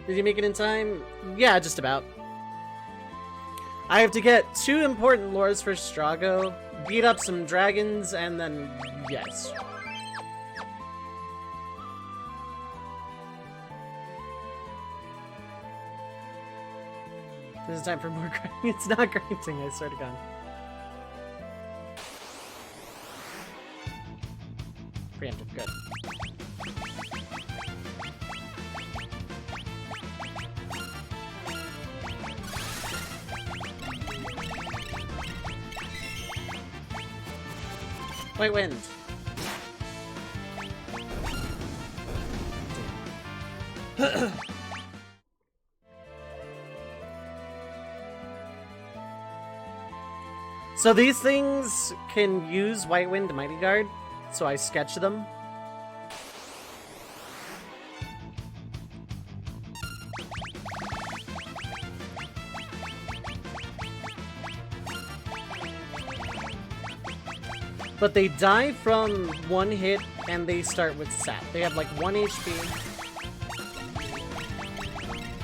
Did you make it in time? Yeah, just about. I have to get 2 important lures for Strago, beat up some dragons, and then yes. This is time for more grinding. It's not grinding, I swear to God. Preemptive, good. White wind. So these things can use White Wind Mighty Guard, so I sketch them. But they die from 1 hit, and they start with sap. They have like 1 HP.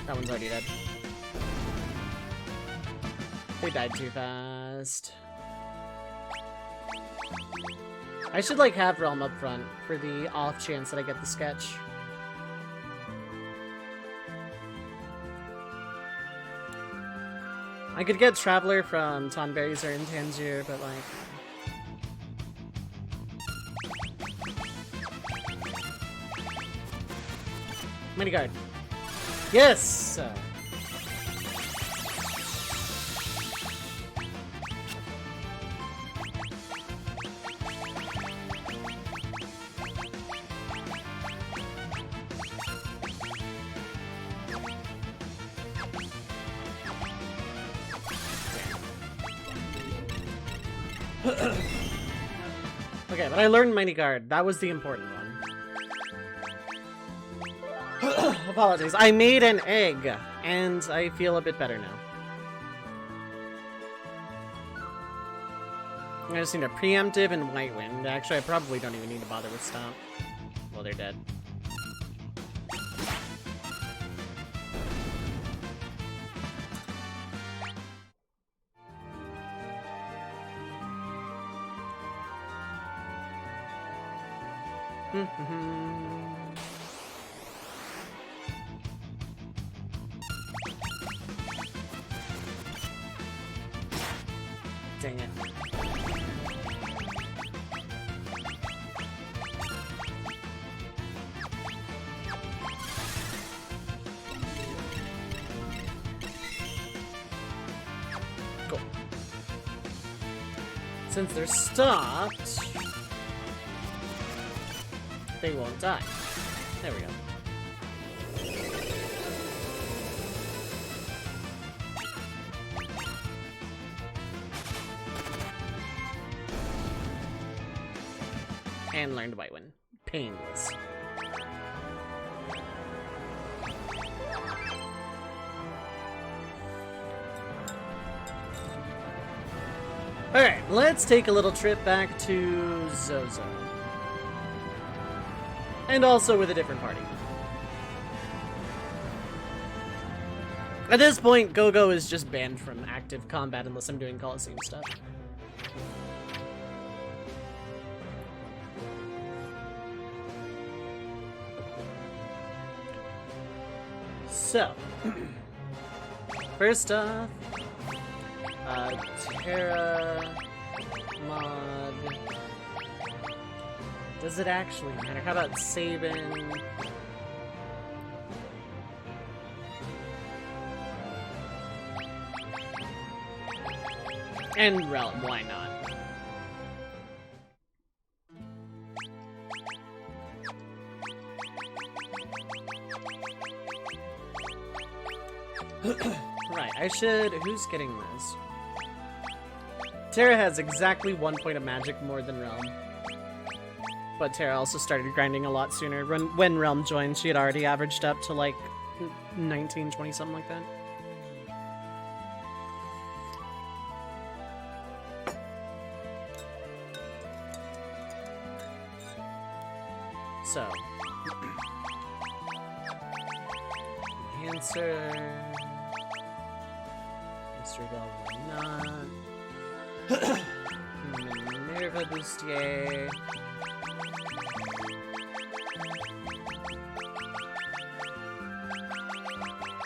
That one's already dead. They died too fast. I should like have Realm up front for the off chance that I get the sketch. I could get Traveler from Tonberries or in Tangier, but like... Mighty Guard. Yes! Okay, but I learned Mighty Guard. That was the important one. Apologies. I made an egg, and I feel a bit better now. I just need a preemptive and White Wind. Actually, I probably don't even need to bother with Stomp. Well, they're dead. Dang it. Cool. Since they're stopped, they won't die. There we go. And learned White Wind. Painless. Alright, let's take a little trip back to Zozo. And also with a different party. At this point, Go-Go is just banned from active combat unless I'm doing Coliseum stuff. So, first off, Terra mod. Does it actually matter? How about Sabin? And Realm, why not? Right, I should... Who's getting this? Terra has exactly 1 point of magic more than Realm. But Terra also started grinding a lot sooner. When Realm joined, she had already averaged up to like 19, 20, something like that. So... Answer. Mystery Bell, why not? Minerva Bustier.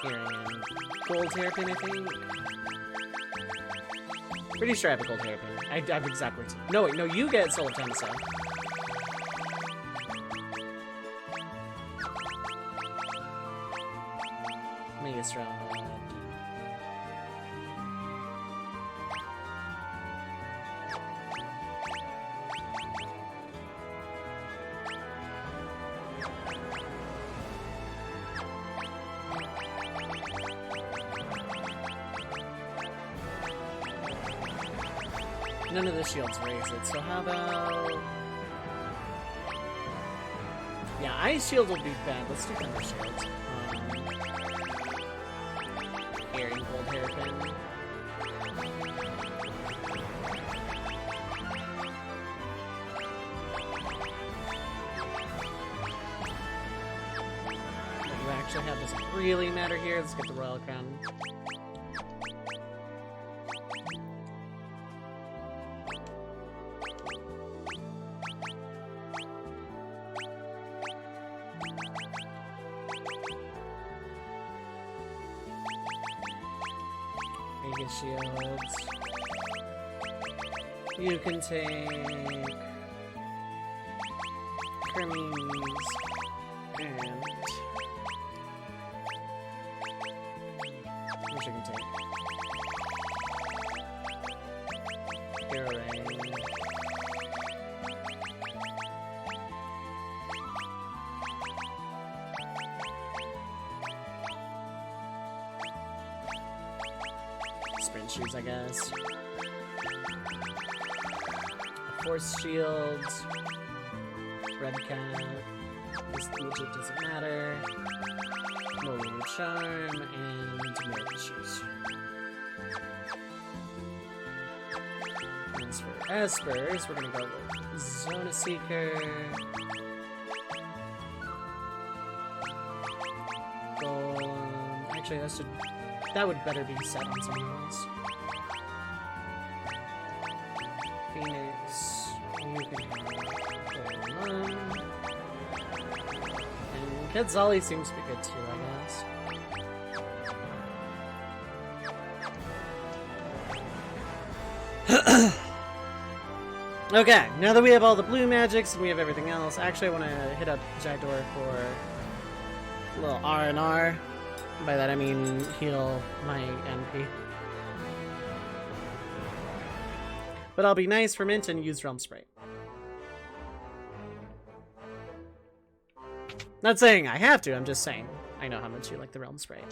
Hearing and Gold Hairpin, I think. Pretty sure I have a Gold Hairpin. I have exactly two. No, wait, no, you get Soul of Tensa. Magus Rod. None of the shields raise it, so how about... Yeah, Ice Shield will be bad. Let's do Thunder Shield. Airing Gold Hairpin. What you actually have doesn't really matter here. Let's get the Royal Crown. Shields. You can take Hermes and which you can take Array. Sprint shoes, I guess. Force shield. Red cap. This legit doesn't matter. Molding charm and miracle shoes. As for Espers, we're gonna go with Zona Seeker. Golem. Actually, that would better be set on someone else. Phoenix, you can have and Quetzali seems to be good too, I guess. Okay, now that we have all the blue magics and we have everything else, actually I want to hit up Jackdoor for a little R&R. By that I mean heal my NP. But I'll be nice for Mint and use Realm Sprite. Not saying I have to, I'm just saying I know how much you like the Realm Sprite.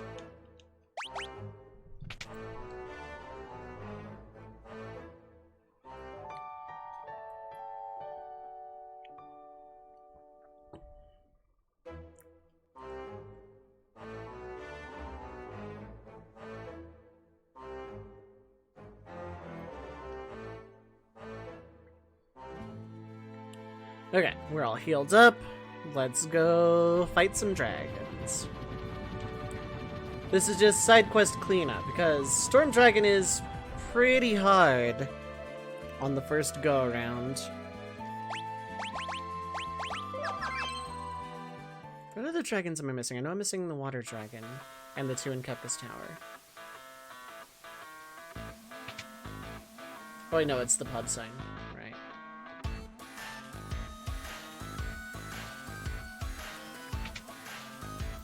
Okay, we're all healed up. Let's go fight some dragons. This is just side quest cleanup because Storm Dragon is pretty hard on the first go around. What other dragons am I missing? I know I'm missing the Water Dragon and the two in Kepka's Tower. Oh wait, no, it's the pub sign. Right.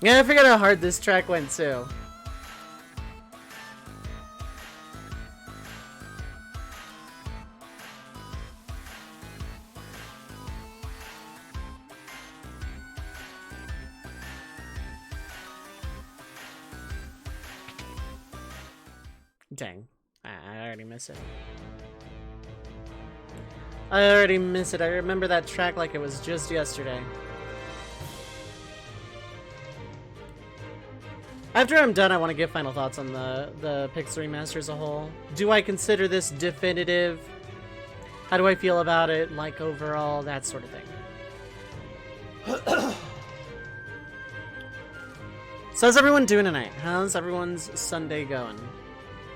Yeah, I forgot how hard this track went too. Dang, I already miss it. I already miss it. I remember that track like it was just yesterday. After I'm done, I want to give final thoughts on the Pix Remaster as a whole. Do I consider this definitive? How do I feel about it? Like overall, that sort of thing. So how's everyone doing tonight? How's everyone's Sunday going?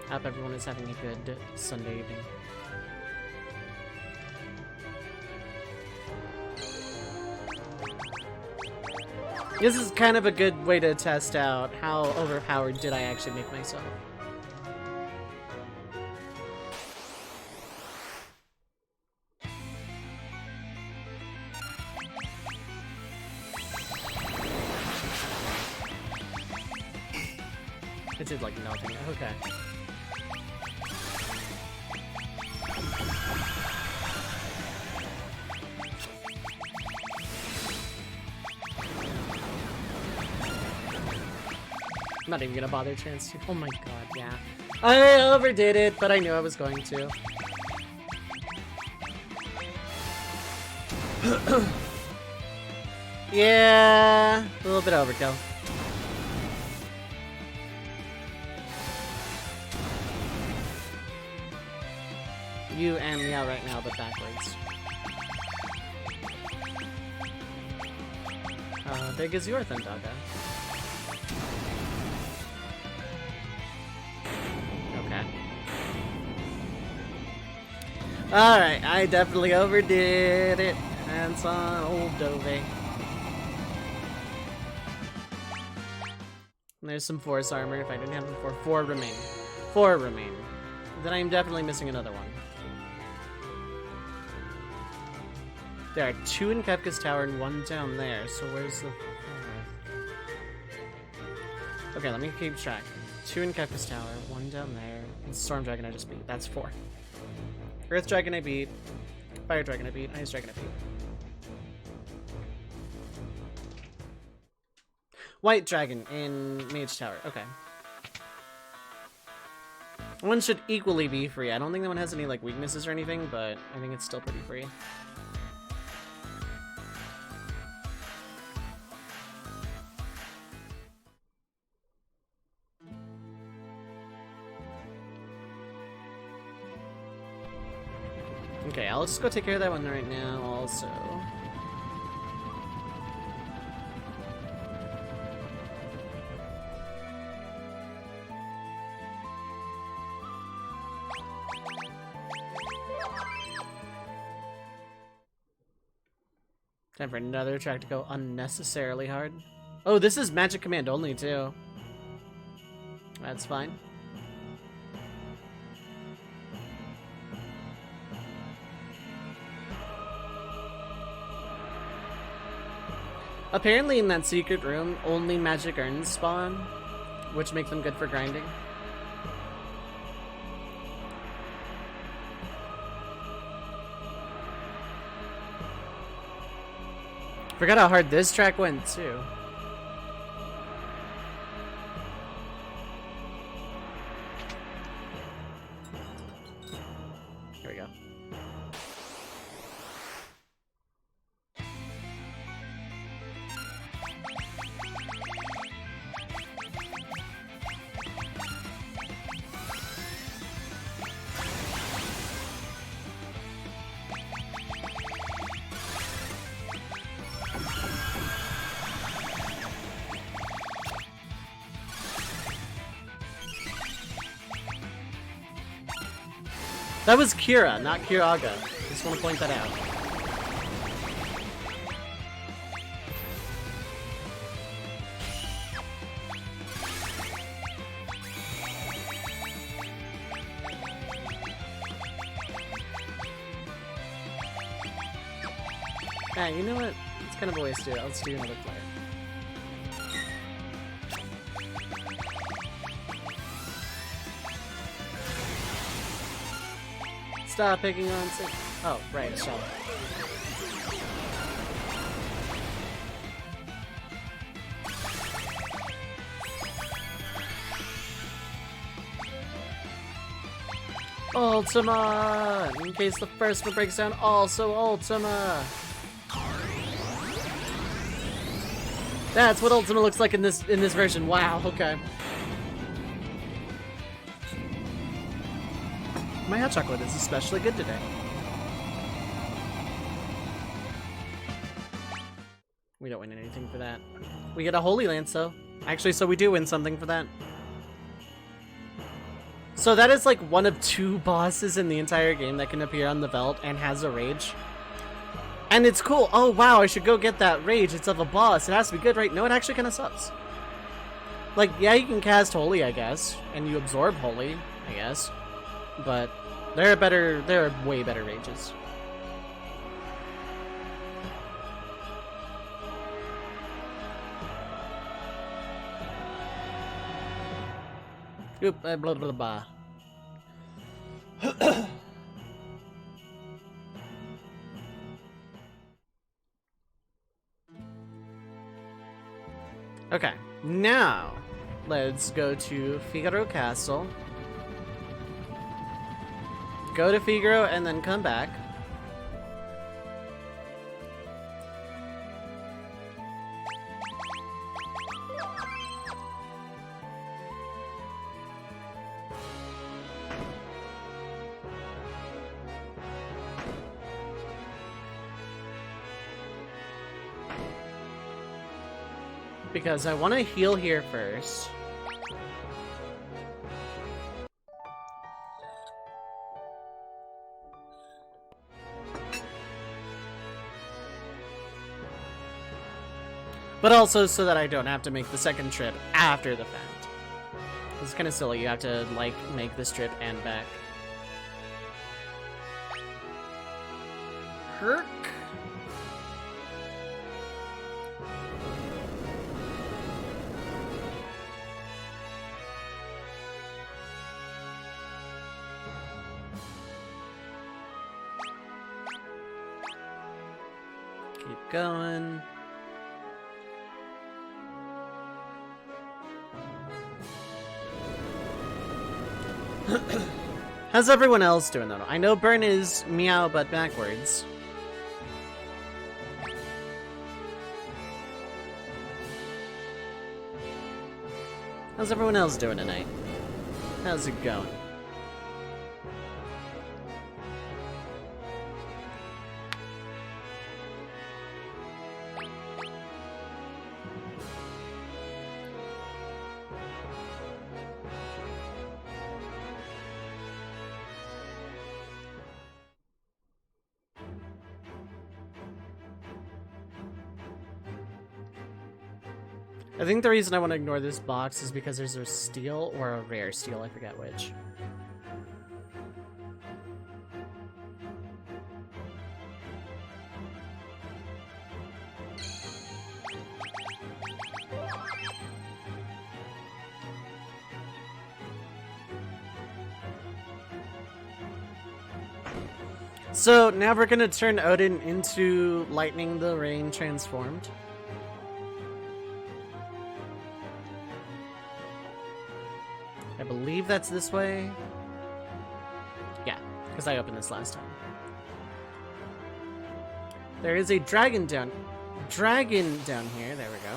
Hope everyone is having a good Sunday evening. This is kind of a good way to test out how overpowered did I actually make myself. It did like nothing. Okay. I'm not even gonna bother chance. Oh my god, yeah. I overdid it, but I knew I was going to. Yeah, a little bit overkill. You and me out right now, but backwards. How big is your Thundaga? Okay. Alright, I definitely overdid it. That's on old Dove. There's some force armor. If I didn't have them before, 4 remain. 4 remain. Then I'm definitely missing another one. There are 2 in Kefka's Tower and 1 down there, so where's the... Okay, let me keep track. 2 in Kefka's Tower, 1 down there, and Storm Dragon I just beat. That's 4. Earth Dragon I beat, Fire Dragon I beat, Ice Dragon I beat. White Dragon in Mage Tower, okay. One should equally be free. I don't think that one has any like weaknesses or anything, but I think it's still pretty free. Okay, I'll just go take care of that one right now also. Time for another track to go unnecessarily hard. Oh, this is Magic Command only too. That's fine. Apparently in that secret room, only magic urns spawn, which makes them good for grinding. Forgot how hard this track went, too. Here we go. That was Kira, not Kiraga. Just want to point that out. Ah, you know what? It's kind of a waste to do it. Let's do another player. Stop picking on six. Oh, right, shell. Ultima! In case the first one breaks down, also Ultima! That's what Ultima looks like in this version. Wow, okay. My hot chocolate is especially good today. We don't win anything for that. We get a Holy Lance, though. Actually, so we do win something for that. So that is like one of 2 bosses in the entire game that can appear on the Veldt and has a rage. And it's cool. Oh wow, I should go get that rage. It's of a boss. It has to be good, right? No, it actually kind of sucks. Like, yeah, you can cast Holy, I guess, and you absorb Holy, I guess. But there are way better rages. Oop, blah blah blah. Okay, now let's go to Figaro Castle. Go to Figaro and then come back. Because I want to heal here first. But also so that I don't have to make the second trip after the fact. It's kind of silly, you have to, like, make this trip and back. Herc? Keep going. How's everyone else doing though? I know Burn is meow but backwards. How's everyone else doing tonight? How's it going? I think the reason I want to ignore this box is because there's a steel or a rare steel, I forget which. So now we're gonna turn Odin into Lightning the Rain transformed. I believe that's this way. Yeah, because I opened this last time. There is a dragon down here. There we go.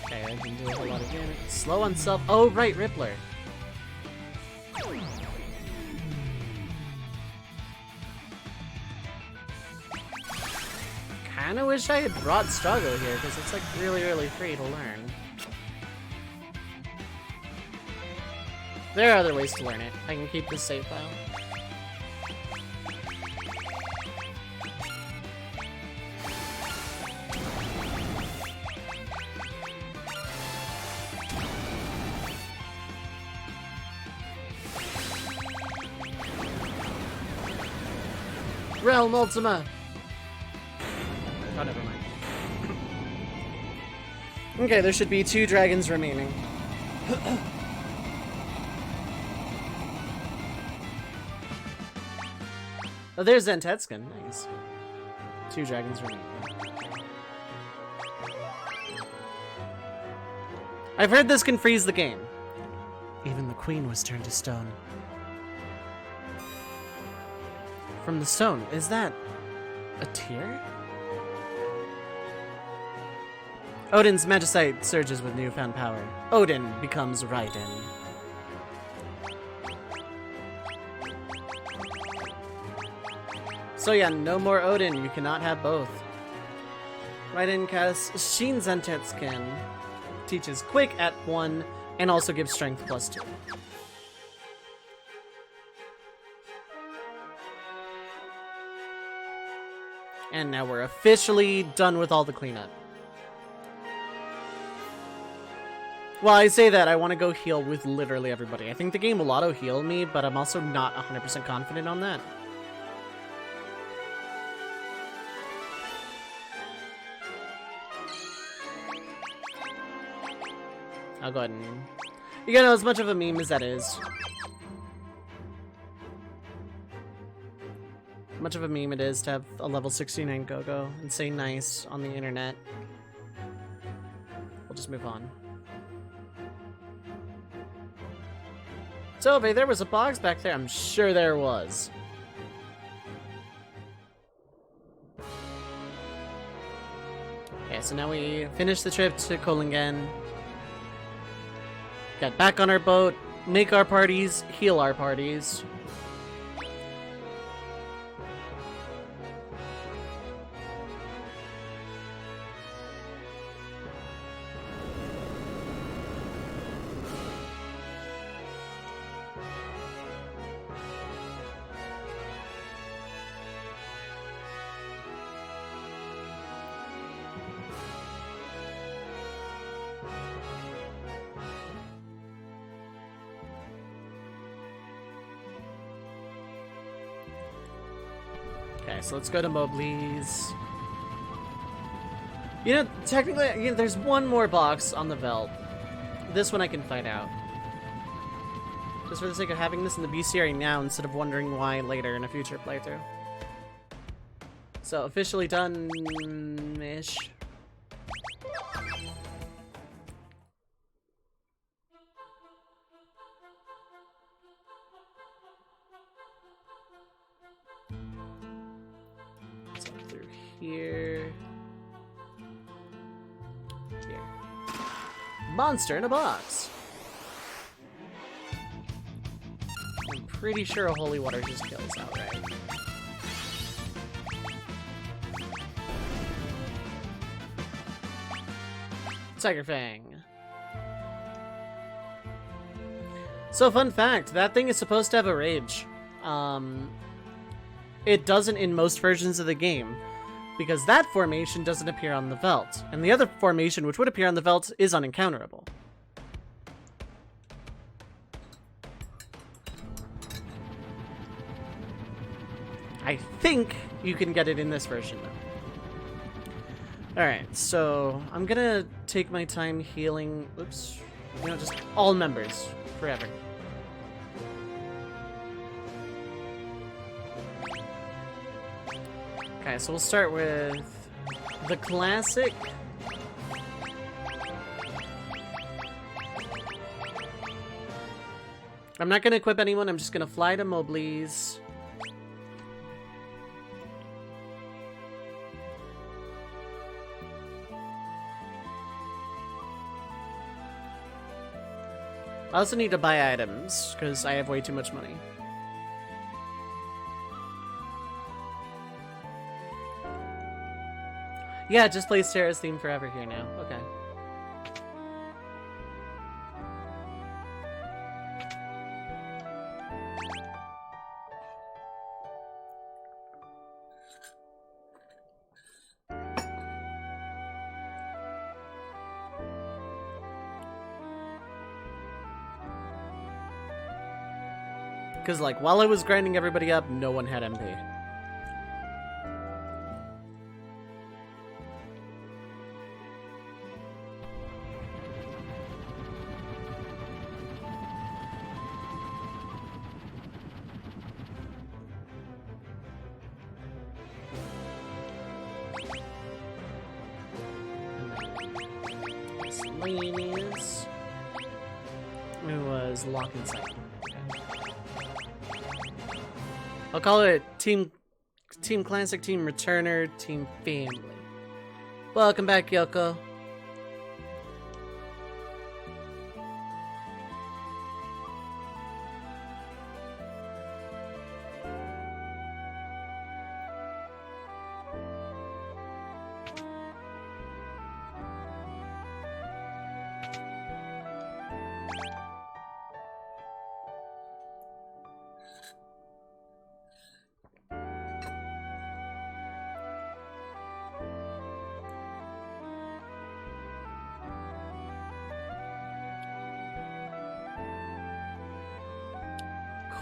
Okay, I can do a whole lot of damage. Slow on self. Oh, right, Rippler. Kinda wish I had brought Struggle here, because it's like really, really free to learn. There are other ways to learn it. I can keep this save file. Realm Ultima! Oh, never mind. Okay, there should be 2 dragons remaining. Oh, there's Zentetskin. Nice. 2 dragons remaining. I've heard this can freeze the game. Even the queen was turned to stone. From the stone, is that a tear? Odin's Magicite surges with newfound power. Odin becomes Raiden. So yeah, no more Odin. You cannot have both. Raiden casts Shin Zantetsuken. Teaches Quick at 1 and also gives Strength +2. And now we're officially done with all the cleanup. Well, I say that, I want to go heal with literally everybody. I think the game will auto-heal me, but I'm also not 100% confident on that. I'll go ahead and... You know, as much of a meme as that is. Much of a meme it is to have a level 69 Go-Go and say nice on the internet. We'll just move on. So, there was a box back there. I'm sure there was. Okay, so now we finish the trip to Kolingen. Get back on our boat, make our parties, heal our parties. Okay, so let's go to Mobley's. You know, technically, there's one more box on the Veld. This one I can find out. Just for the sake of having this in the BCR now instead of wondering why later in a future playthrough. So, officially done-ish. Here. Monster in a box. I'm pretty sure a holy water just kills outright. Tiger Fang. So, fun fact, that thing is supposed to have a rage. It doesn't in most versions of the game, because that formation doesn't appear on the Veld, and the other formation which would appear on the Veld is unencounterable. I think you can get it in this version, though. Alright, so I'm gonna take my time healing... Oops. You know, just all members. Forever. Okay, so we'll start with the classic. I'm not gonna equip anyone, I'm just gonna fly to Mobley's. I also need to buy items, because I have way too much money. Yeah, it just plays Terra's theme forever here now. Okay. Because, like, while I was grinding everybody up, no one had MP. Miscellaneous. It was Lock and Sight. I'll call it Team Classic, Team Returner, Team Family. Welcome back, Yoko.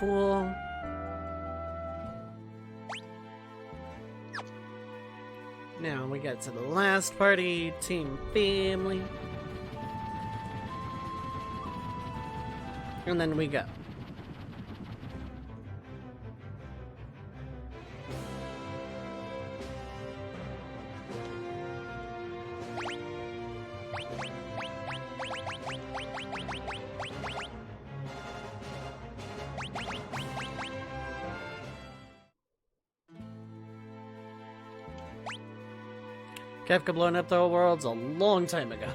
cool. Now we get to the last party, Team Family. And then we go. Kefka blowing up the whole world's a long time ago.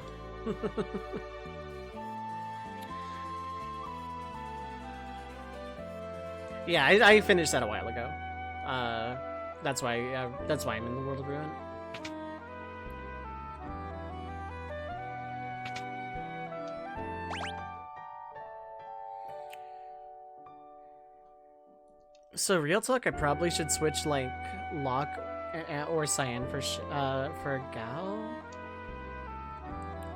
Yeah, I finished that a while ago. That's why I'm in the World of Ruin. So real talk, I probably should switch like Locke or Cyan for Gao.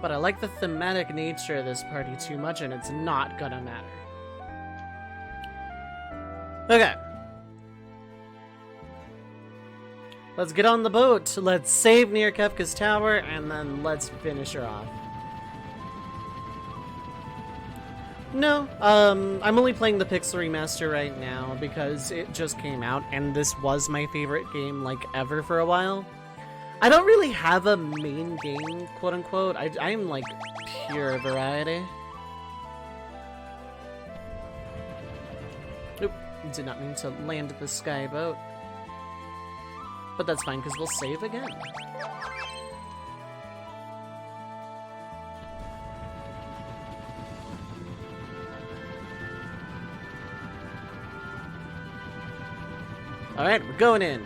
But I like the thematic nature of this party too much, and it's not gonna matter. Okay. Let's get on the boat. Let's save near Kefka's tower, and then let's finish her off. No, I'm only playing the Pixel Remaster right now because it just came out, and this was my favorite game, like, ever for a while. I don't really have a main game, quote-unquote. I'm, like, pure variety. Nope, did not mean to land the sky boat. But that's fine, because we'll save again. Alright, we're going in.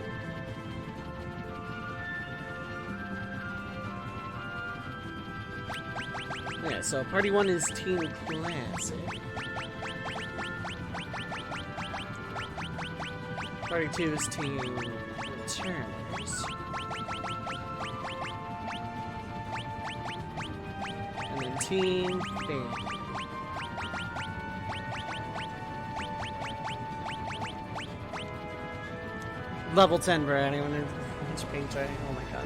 Yeah, so party 1 is Team Classic. Party 2 is Team Returners. And then Team Family. Level 10 for anyone who's painting. Oh my god.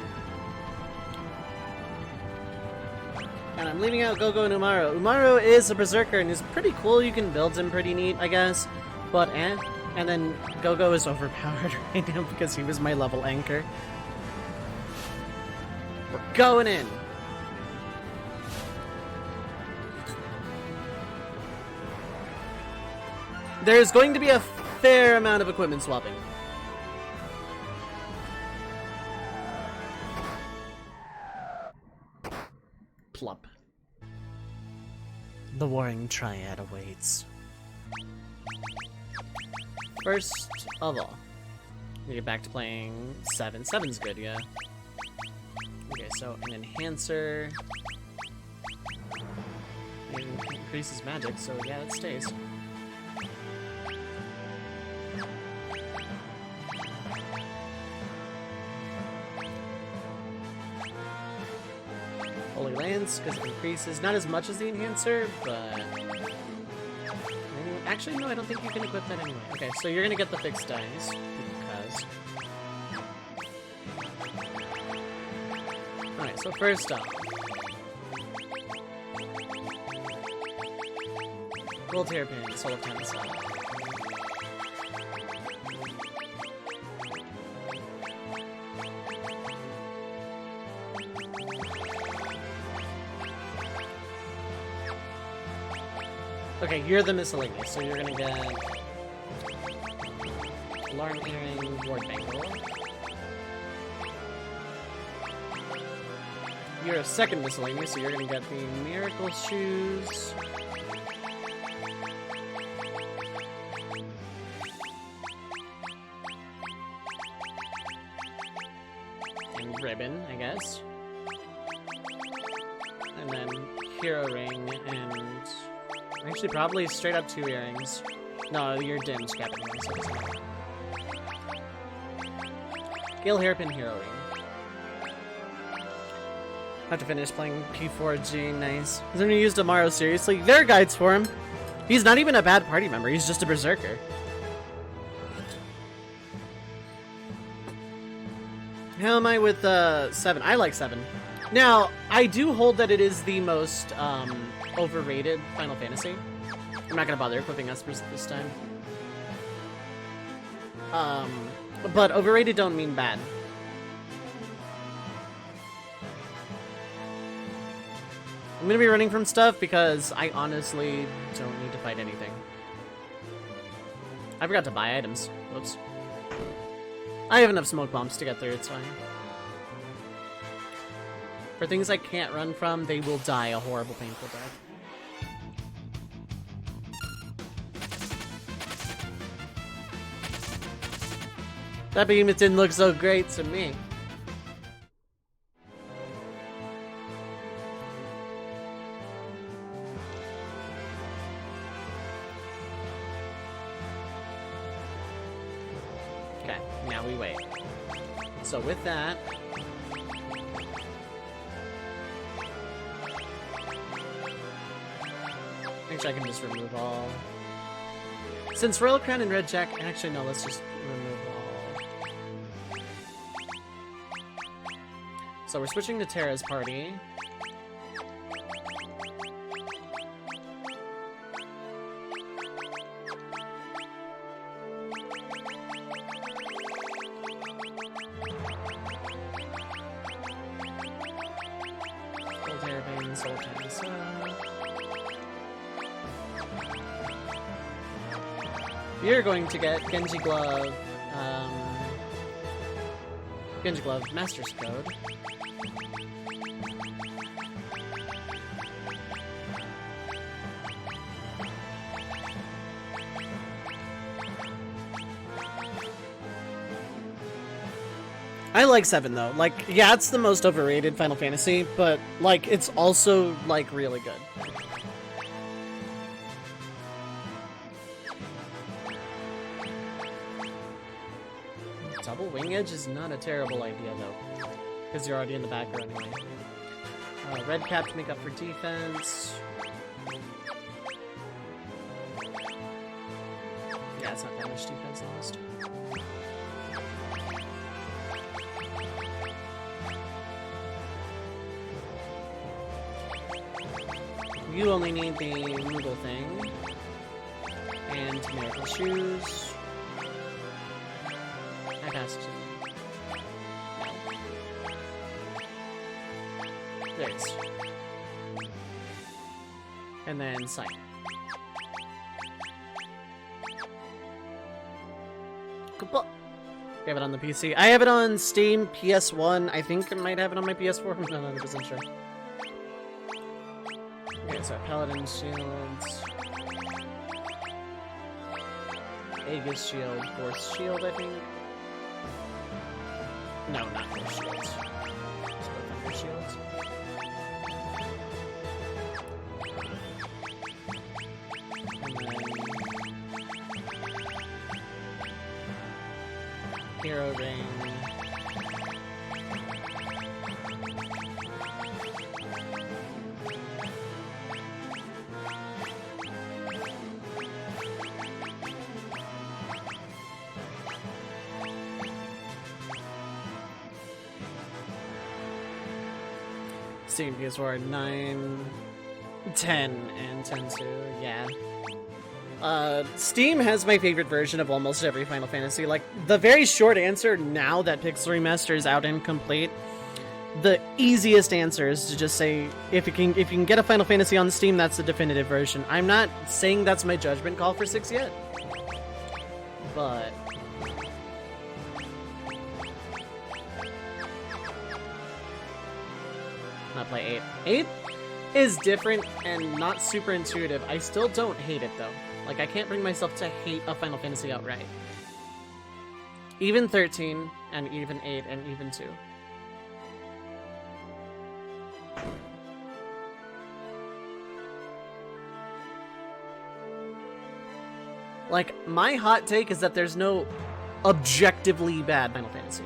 And I'm leaving out Gogo and Umaro. Umaro is a berserker and is pretty cool. You can build him pretty neat, I guess. But and then Gogo is overpowered right now because he was my level anchor. We're going in. There's going to be a fair amount of equipment swapping. Plump. The Warring Triad awaits. First of all, we get back to playing 7. 7's good, yeah. Okay, so an enhancer. It increases magic, so yeah, it stays. Holy Lance, because it increases, not as much as the enhancer, but... Actually, no, I don't think you can equip that anyway. Okay, so you're gonna get the fixed dice, because... Alright, so first off... Gold Hairpin, Soul of Tensai. Okay, you're the miscellaneous, so you're gonna get Alarm Earring, Ward Bangle. You're a second miscellaneous, so you're gonna get the Miracle Shoes. And Ribbon, I guess. And then Hero Ring and... Actually, probably straight up 2 earrings. No, you're dim scrapping one, so it's not. Gale Hairpin Hero Ring. Have to finish playing P4G, nice. Has anyone used Amaro seriously? There are guides for him. He's not even a bad party member, he's just a berserker. How am I with 7? I like 7. Now, I do hold that it is the most overrated Final Fantasy. I'm not gonna bother equipping Espers this time. But overrated don't mean bad. I'm gonna be running from stuff because I honestly don't need to fight anything. I forgot to buy items. Whoops. I have enough smoke bombs to get through, it's fine. For things I can't run from, they will die a horrible, painful death. That behemoth didn't look so great to me. Okay, now we wait. So with that... Actually, I can just remove all... Since Royal Crown and Red Jack... Actually, no, let's just remove all. So we're switching to Terra's party. Gold Hairbane, Soul Tennis. You're going to get Genji Glove, Master's Code. I like 7 though. Like, yeah, it's the most overrated Final Fantasy, but like, it's also like really good. Double Wing Edge is not a terrible idea though, because you're already in the back row anyway. Red Cap to make up for defense. Yeah, it's not that much defense lost. You only need the Moogle thing. And Miracle Shoes. I passed it. No. There it is. And then Sight. Goodbye. We have it on the PC. I have it on Steam, PS1. I think I might have it on my PS4. I'm not 100% sure. Okay, so Paladin Shields. Aegis Shield, Force Shield, I think. No, not Force Shields. Thunder Shields. And then Hero Ring. Steam PS4 9, 10, and 10-2, yeah. Steam has my favorite version of almost every Final Fantasy. Like, the very short answer now that Pixel Remaster is out and complete, the easiest answer is to just say, if you can get a Final Fantasy on Steam, that's the definitive version. I'm not saying that's my judgment call for 6 yet, but... Not play 8. 8 is different and not super intuitive. I still don't hate it though. Like, I can't bring myself to hate a Final Fantasy outright. Even 13, and even 8, and even 2. Like, my hot take is that there's no objectively bad Final Fantasy.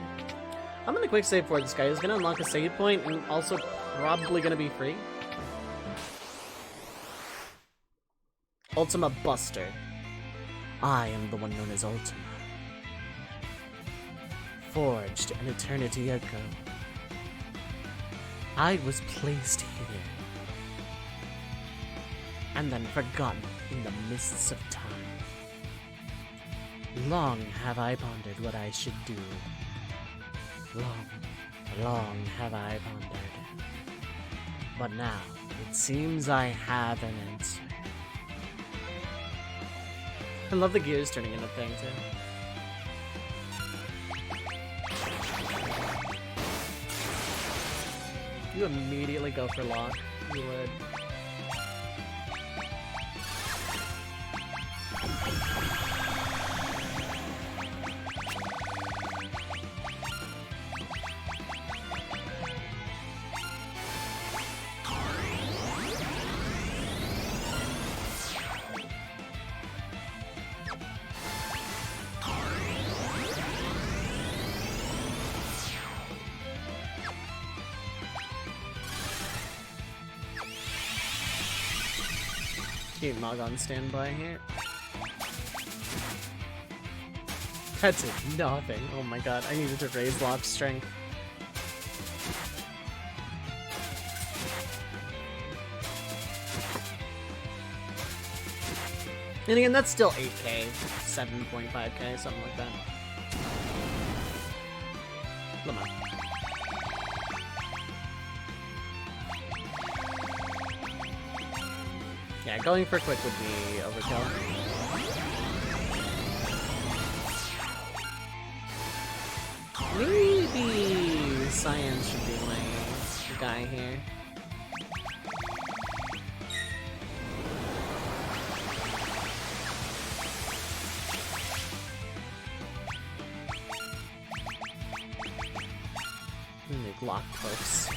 I'm gonna quick save for this guy. He's gonna unlock a save point and also probably gonna be free. Ultima Buster. I am the one known as Ultima. Forged an eternity ago. I was placed here, and then forgotten in the mists of time. Long have I pondered what I should do. Long have I pondered. But now, it seems I have an answer. I love the gears turning into things, too. You immediately go for lock. You would. Keep Mog on standby here. That's it, nothing. Oh my god, I needed to raise lock strength. And again, that's still 8k, 7.5k, something like that. Lamar. Yeah, going for quick would be overkill. Maybe Science should be my guy here. Make lock clicks.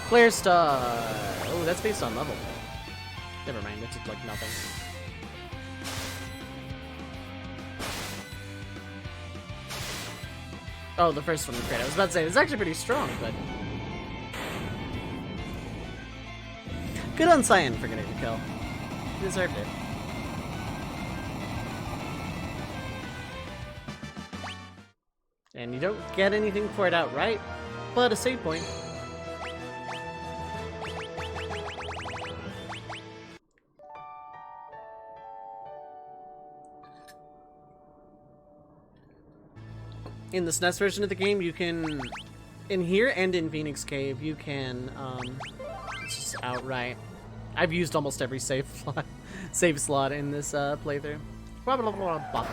Flare Star! Oh, that's based on level. Never mind, it's like nothing. Oh, the first one was great. I was about to say, it's actually pretty strong, but... Good on Cyan for getting the kill. He deserved it. And you don't get anything for it outright, but a save point. In the SNES version of the game, you can, in here and in Phoenix Cave, you can, it's just outright. I've used almost every save slot in this playthrough. Blah, blah, blah, blah.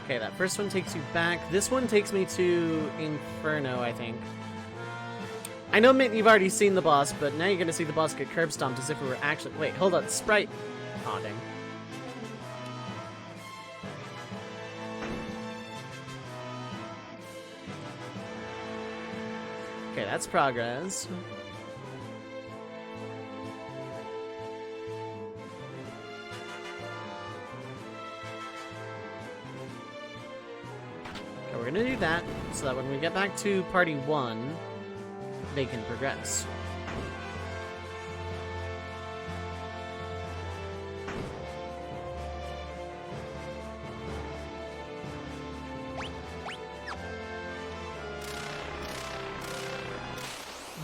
Okay, that first one takes you back. This one takes me to Inferno, I think. I know, Mint, you've already seen the boss, but now you're gonna see the boss get curb stomped as if it were actually— Wait, hold on, Sprite. Aw, dang. Okay, that's progress. Okay, we're gonna do that, so that when we get back to Party 1, they can progress.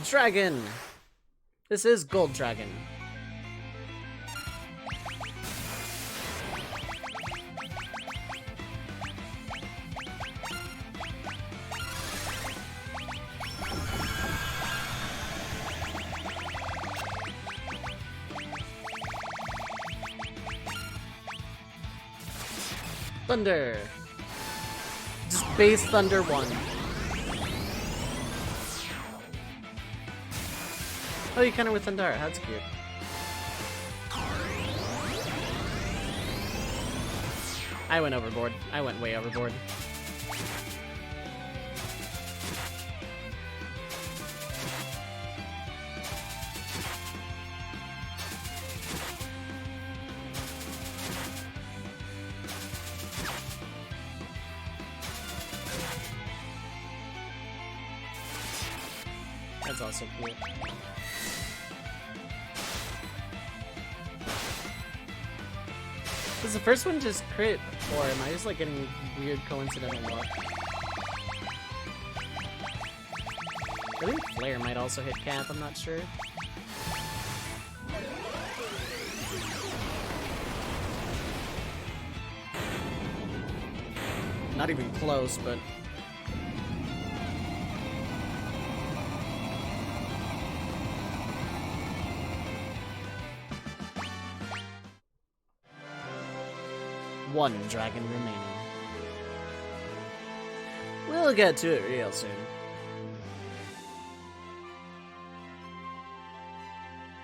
Dragon! This is Gold Dragon. Thunder! Just base Thunder 1. Oh, you counter with Thunder. That's cute. I went overboard. I went way overboard. That's also cool. Does the first one just crit, or am I just like getting weird coincidental luck? I think Flare might also hit Cap, I'm not sure. Not even close, but... One dragon remaining. We'll get to it real soon.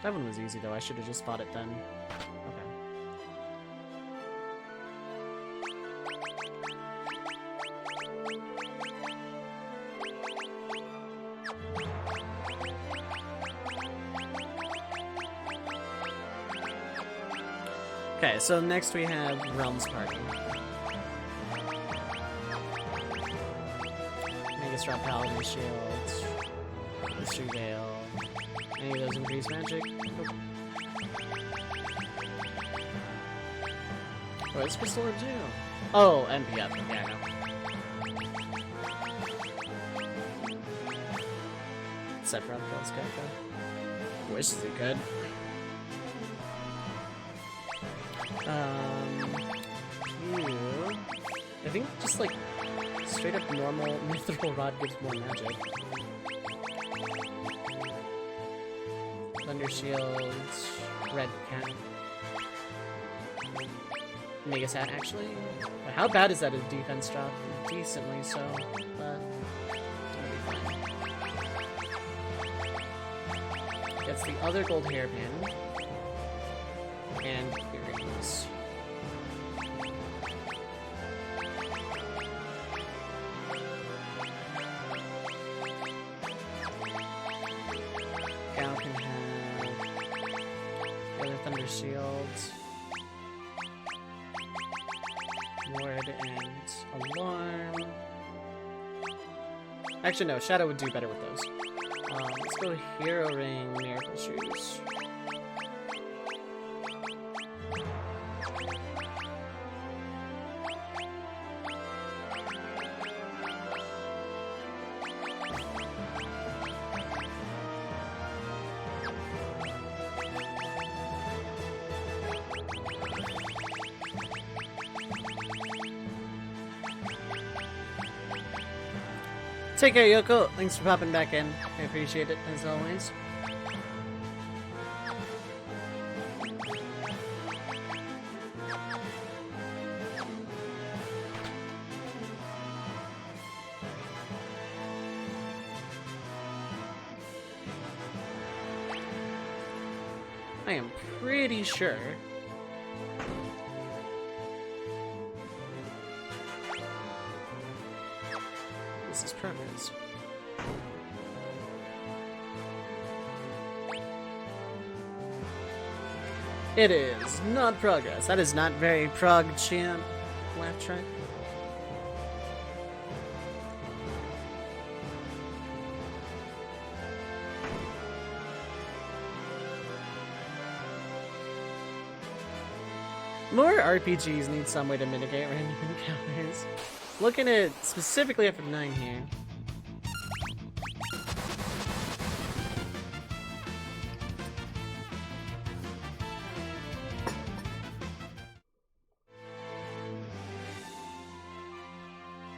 That one was easy though, I should have just fought it then. Okay, so next we have Realms Party. Mega Strap Paladin Shield, Mystery Veil. Any of those increase magic? Nope. What does Crystal do? Oh, NPF. Yeah, I know. Sephiroth kills Kefka. Wishes he could. You... I think just like straight up normal Mithril Rod gives more magic. Thunder Shield, Red Cat. Mega Sat actually. How bad is that a defense drop? Decently so, but it'll be fine. Gets the other gold hairpin. And earrings. Gal can have the other Thunder Shields, Ward, and Alarm. Actually, no, Shadow would do better with those. Let's go Hero Ring, Miracle Shoes. Take care, Yoko. Thanks for popping back in. I appreciate it, as always. I am pretty sure this is progress. It is not progress. That is not very prog champ. Laugh track. More RPGs need some way to mitigate random encounters. Looking at specifically FF9 here.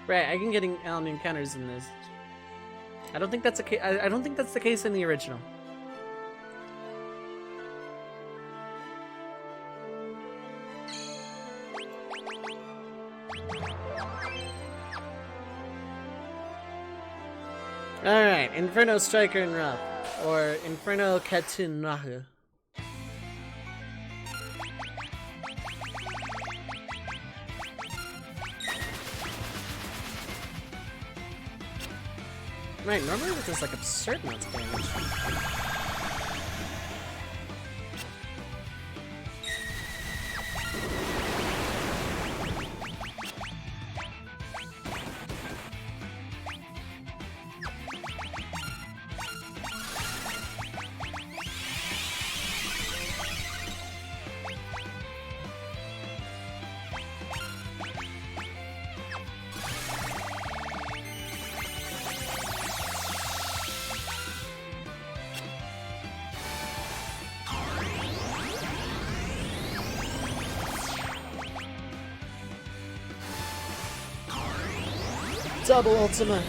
Right, I can get encounters in this. I don't think that's I don't think that's the case in the original. Alright, Inferno Striker and Rough, or Inferno Katsunahu. I Right, normally it does like absurd amounts of damage. Double ultimate.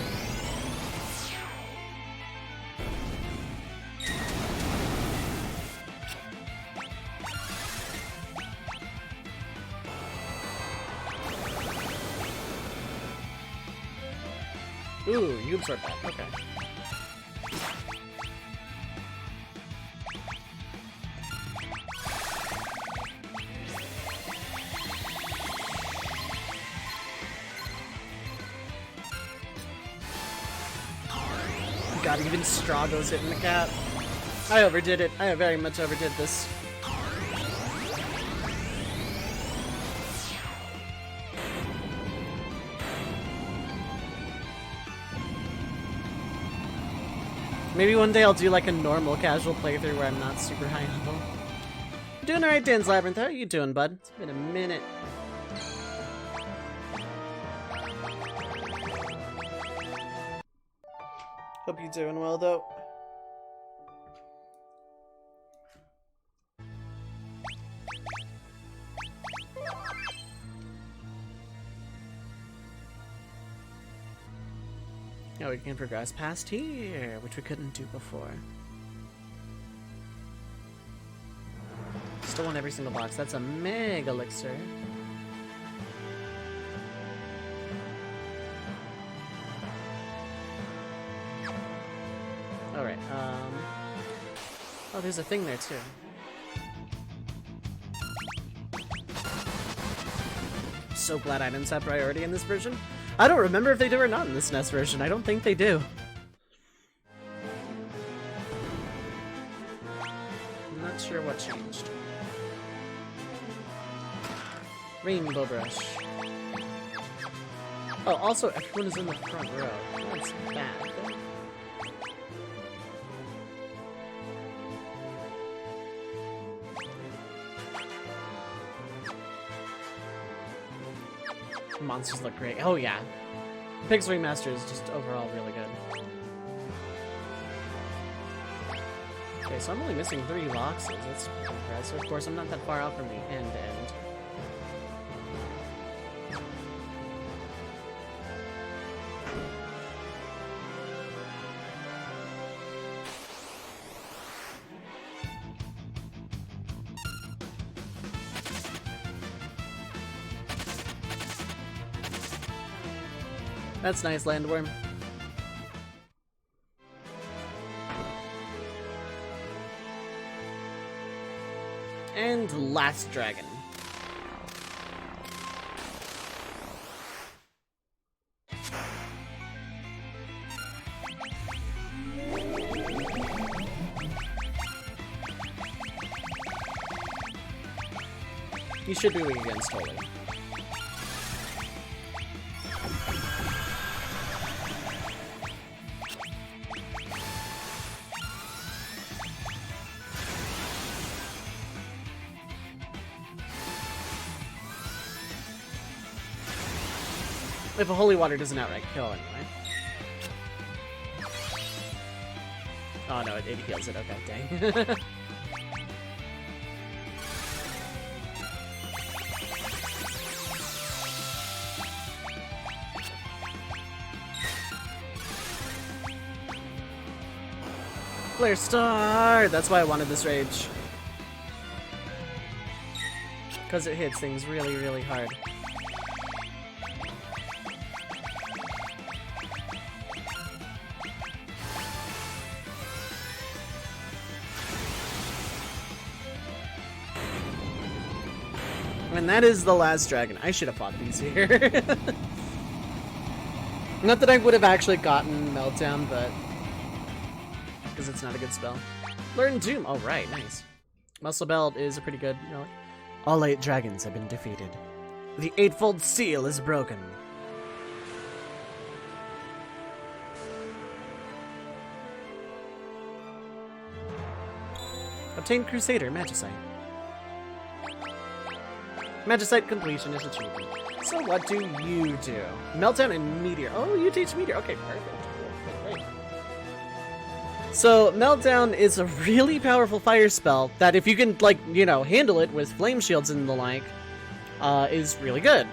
Ooh, you absorb that. Okay. God, even Strago's hitting the cap. I overdid it. I very much overdid this. Maybe one day I'll do like a normal casual playthrough where I'm not super high level. Doing alright, Dan's Labyrinth. How are you doing, bud? It's been a minute. Hope you're doing well, though. Now we can progress past here, which we couldn't do before. Still want every single box. That's a mega elixir. Alright, oh, there's a thing there, too. So glad items have priority in this version. I don't remember if they do or not in this NES version. I don't think they do. I'm not sure what changed. Rainbow Brush. Oh, also, everyone is in the front row. That's bad. Monsters look great. Oh yeah. Pixel Remaster is just overall really good. Okay, so I'm only missing 3 boxes. That's impressive. Of course, I'm not that far out from the end. That's nice, Landworm. And last dragon. You should be weak against Holy. If a holy water doesn't outright kill anyway. Oh no, it heals it. Okay, dang. Flare Star! That's why I wanted this rage. Because it hits things really, really hard. And that is the last dragon. I should have fought these here. Not that I would have actually gotten Meltdown, but because it's not a good spell. Learn Doom. Oh, right, nice. Muscle Belt is a pretty good relic. All 8 dragons have been defeated. The Eightfold Seal is broken. Obtain Crusader Magicite. Magicite completion is achieved. So what do you do? Meltdown and Meteor. Oh, you teach Meteor. Okay, perfect. Cool. Great. So Meltdown is a really powerful fire spell that if you can, like, you know, handle it with flame shields and the like, is really good.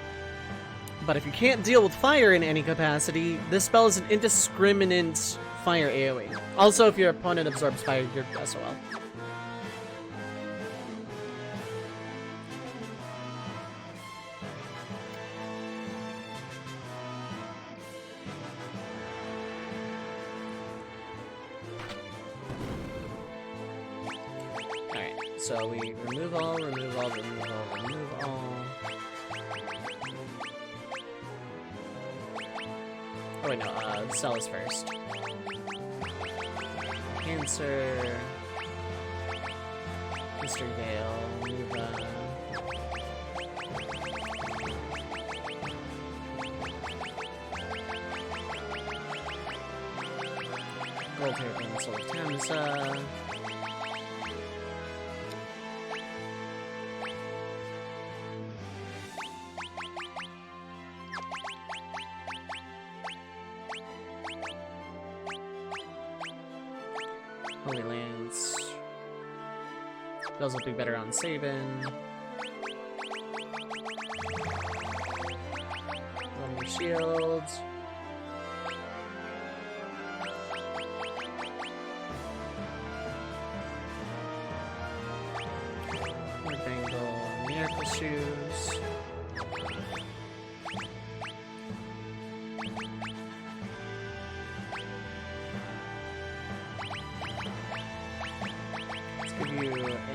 But if you can't deal with fire in any capacity, this spell is an indiscriminate fire AoE. Also, if your opponent absorbs fire, you're SOL. So we remove all, remove all, remove all, remove all. Oh wait, no, Cell is first. Cancer. Mystery Veil, Nuva. Gold Hairpin, Soul of Tamsa. Holy Lance. Those will be better on Sabin. Run your shields. More Bangle, Miracle Shoes.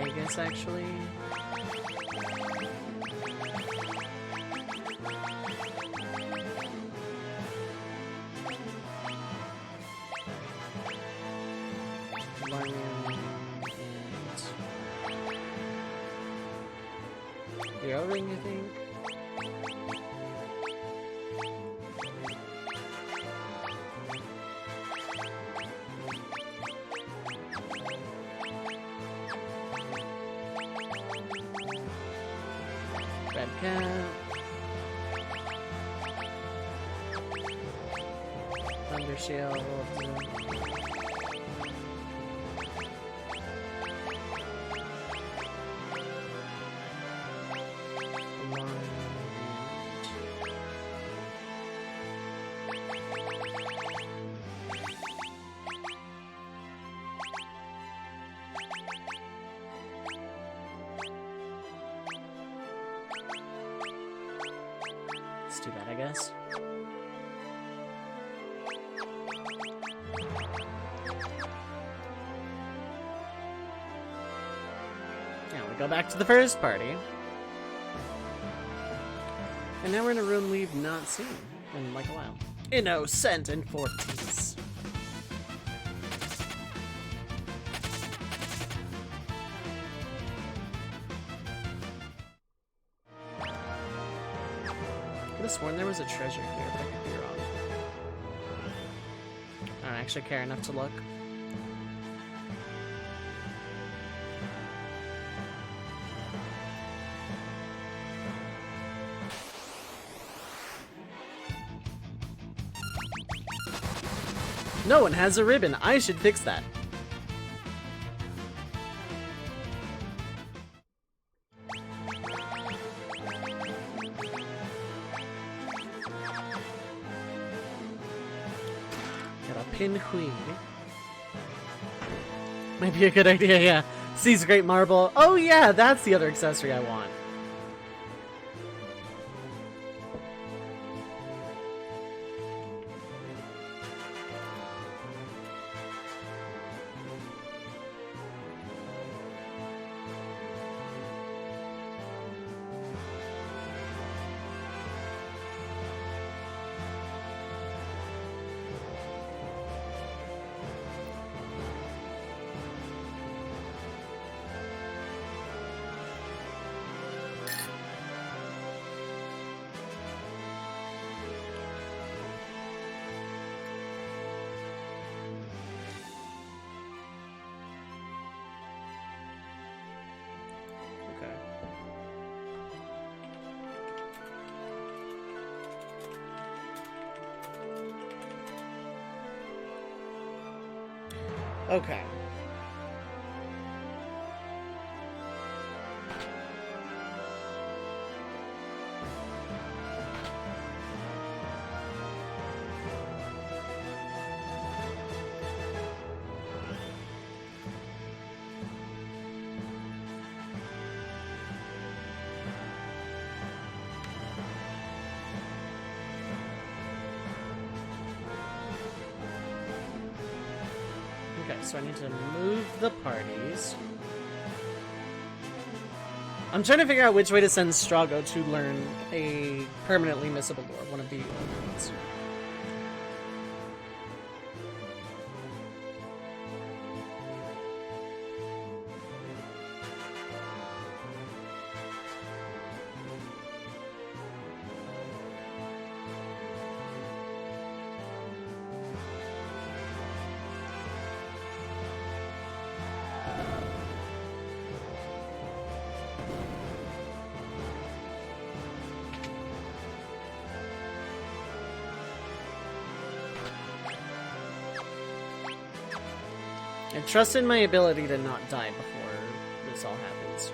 Aegis, actually. Lion and the O-ring, I think. Red Cat. Thunder Shield. Let's do that, I guess. Now we go back to the first party. And now we're in a room we've not seen in like a while. Innocent and Fortis. I could have sworn there was a treasure here, but I could be wrong. I don't actually care enough to look. No one has a ribbon. I should fix that. Pinhui. Might be a good idea, yeah. Sees Great Marble. Oh yeah, that's the other accessory I want. Okay. Okay, so I need to move the parties. I'm trying to figure out which way to send Strago to learn a permanently missable lore, one of the older ones. I trust in my ability to not die before this all happens.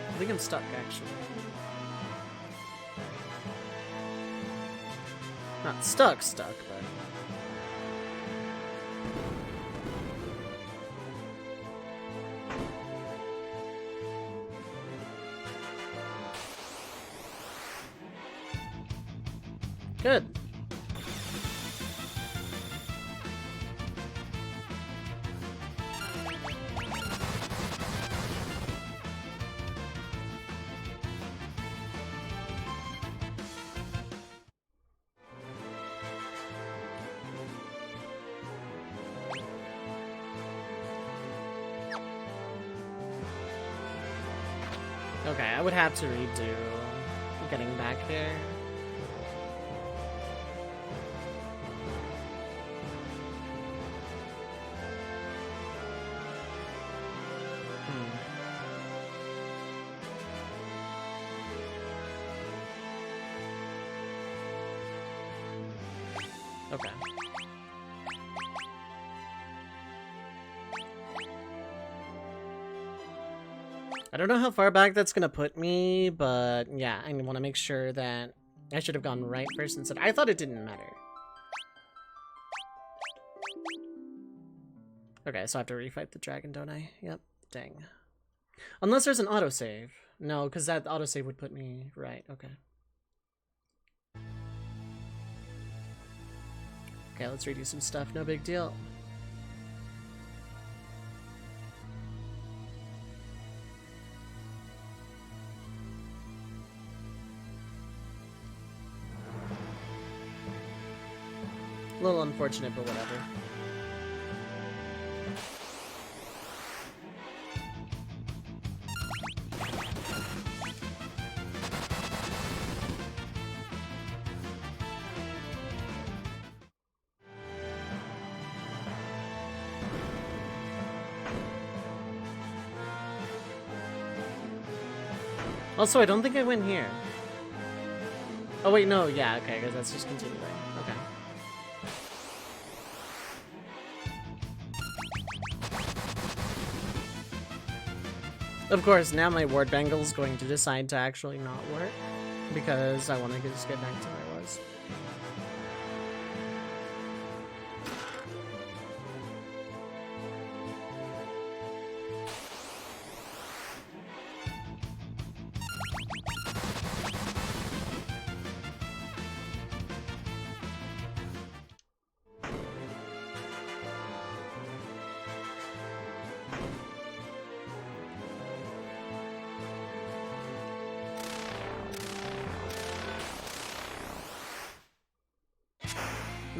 I think I'm stuck, actually. Not stuck, but... Good. Okay, I would have to redo getting back here. Okay. I don't know how far back that's gonna put me, but yeah, I want to make sure that I should have gone right first instead. I thought it didn't matter. Okay, so I have to refight the dragon, don't I? Yep. Dang. Unless there's an autosave. No, because that autosave would put me right. Okay. Okay, let's redo some stuff. No big deal. A little unfortunate, but whatever. Also, I don't think I went here. Oh wait, no, yeah, okay, because that's just continuing. Okay. Of course, now my ward bangle is going to decide to actually not work, because I want to just get back to where I was.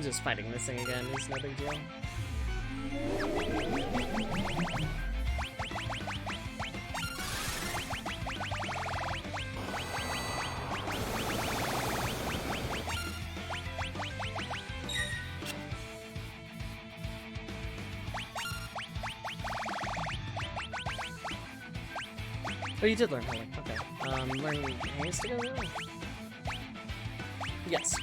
Just fighting this thing again is no big deal. Oh, you did learn Holy. Okay. Learn Haste to go there? Yes.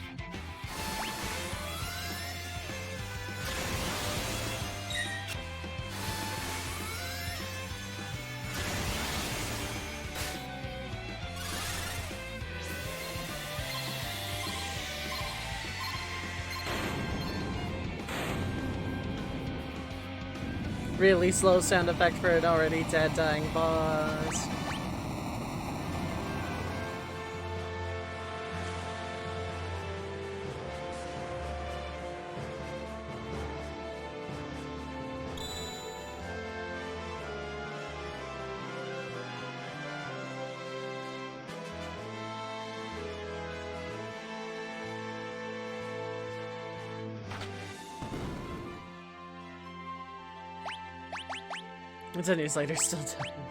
Really slow sound effect for an already dead dying boss. It's a newsletter still done.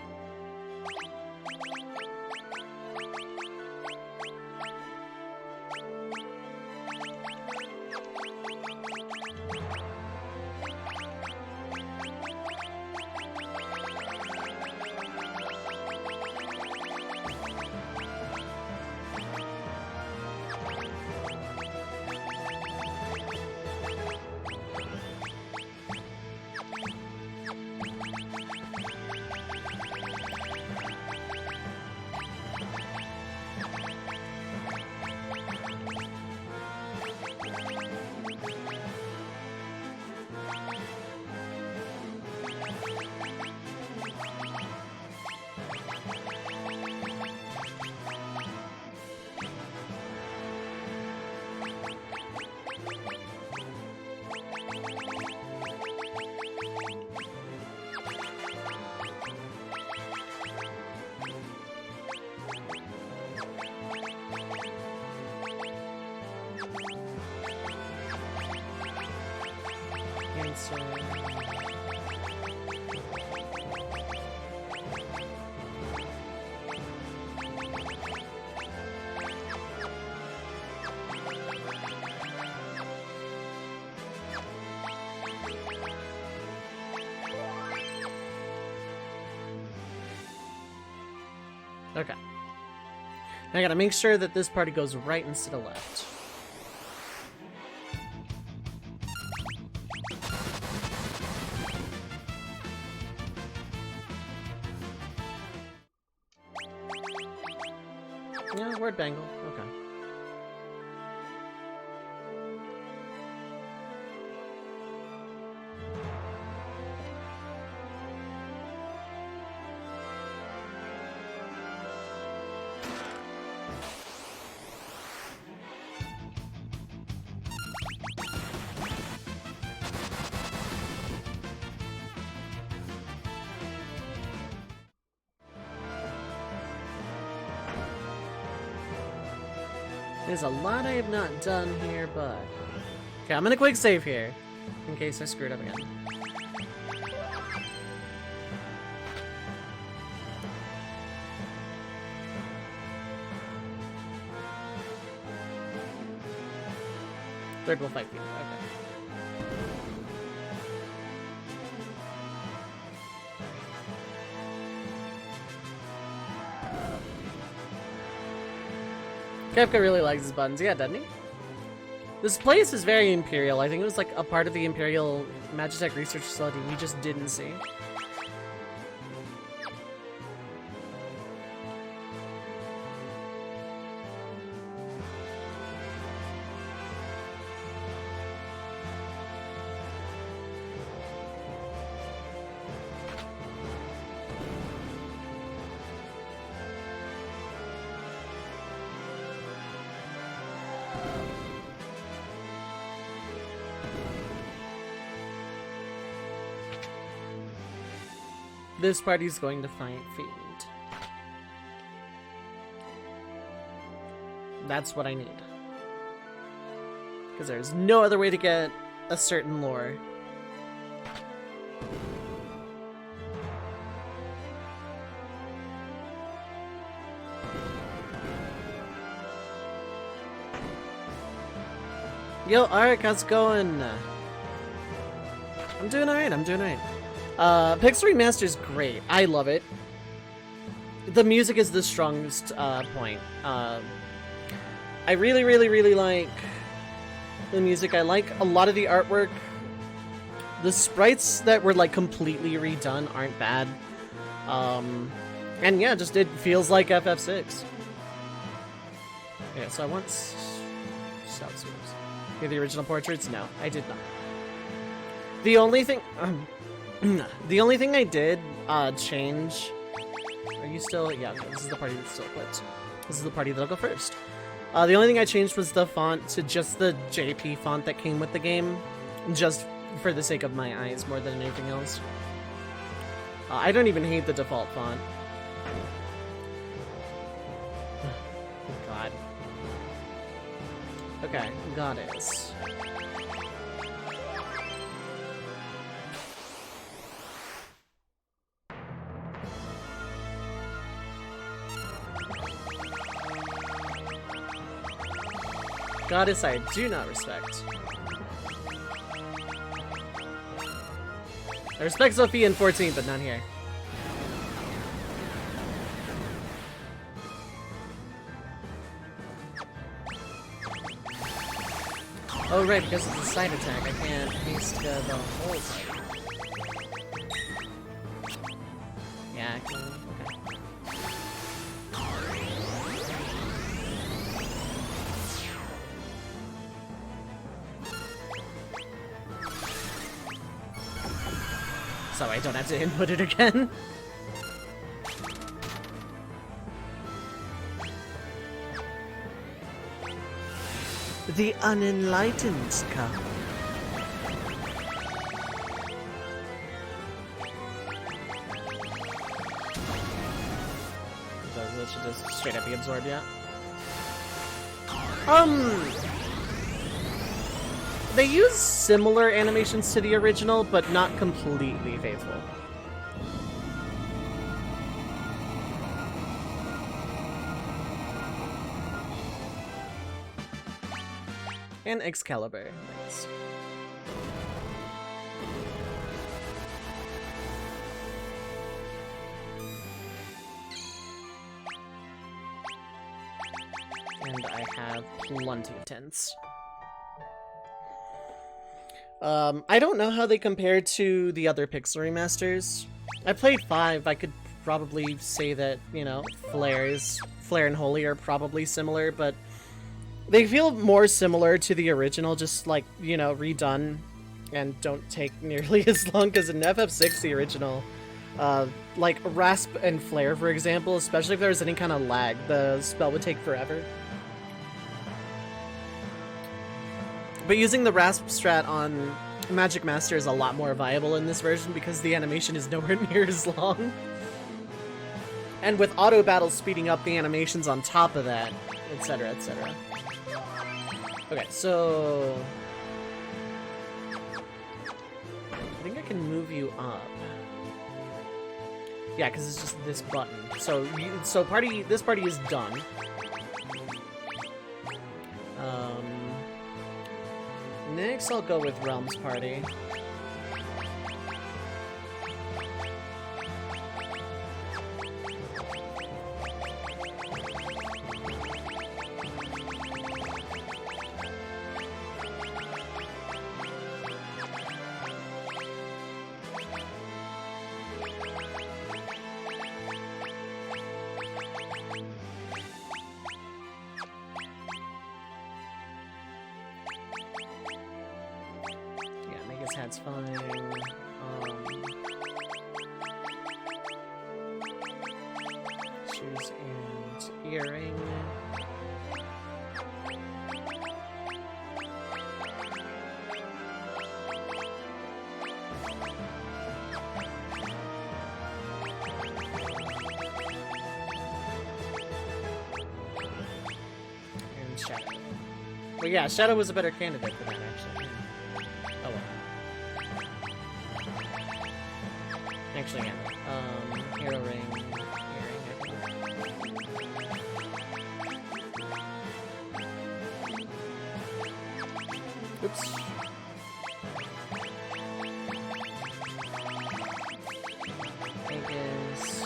Okay. I gotta make sure that this party goes right instead of left. Yeah, word bangle. Okay. There's a lot I have not done here, but... Okay, I'm gonna quick save here, in case I screwed up again. Third will fight people, okay. Kefka really likes his buttons, yeah, doesn't he? This place is very Imperial. I think it was like a part of the Imperial Magitech Research Facility we just didn't see. This party's going to fight Fiend. That's what I need. because there's no other way to get a certain lore. Yo, Arik, how's it going? I'm doing alright, I'm doing alright. Pixel Remaster is great. I love it. The music is the strongest point. I really, really, really like the music. I like a lot of the artwork. The sprites that were like completely redone aren't bad. And yeah, just it feels like FF6. Yeah, so I want South Series. Hear the original portraits? No, I did not. The only thing, I did change. Are you still? Yeah, no, this is the party that's still equipped. This is the party that'll go first. The only thing I changed was the font to just the JP font that came with the game, just for the sake of my eyes more than anything else. I don't even hate the default font. Oh, God. Okay, Goddess. Goddess I do not respect. I respect Sophia in 14, but not here. Oh right, because it's a side attack, I can't haste the whole party. Yeah, I can, okay. So I don't have to input it again. The unenlightened come. That should just straight up be absorbed, yeah. They use similar animations to the original, but not completely faithful. And Excalibur. Nice. And I have plenty of tents. I don't know how they compare to the other Pixel remasters. I played 5, I could probably say that, you know, Flare and Holy are probably similar, but they feel more similar to the original, just like, you know, redone, and don't take nearly as long, because in FF6, the original, like Rasp and Flare, for example, especially if there was any kind of lag, the spell would take forever. But using the Rasp strat on Magic Master is a lot more viable in this version because the animation is nowhere near as long. And with auto battles speeding up the animations on top of that, etc, etc. Okay, so I think I can move you up. Yeah, because it's just this button. So this party is done. Next, I'll go with Realm's party. That's fine. Shoes and earring. And shadow. Well, yeah, Shadow was a better candidate for that, actually. Oh well. Actually, yeah. Hero Ring. Oops. Vegas.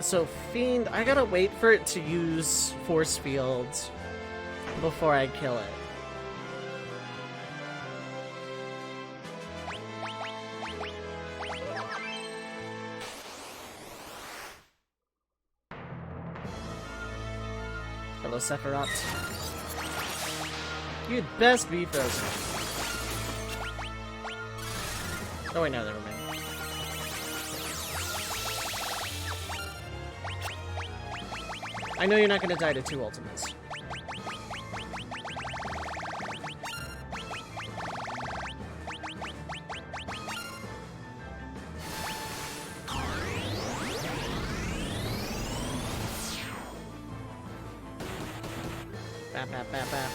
So, Fiend, I gotta wait for it to use Force Fields before I kill it. Hello, Sephiroth. You'd best be frozen. Oh wait, no, never mind. I know you're not gonna die to 2 ultimates. Bap, bap, bap, bap.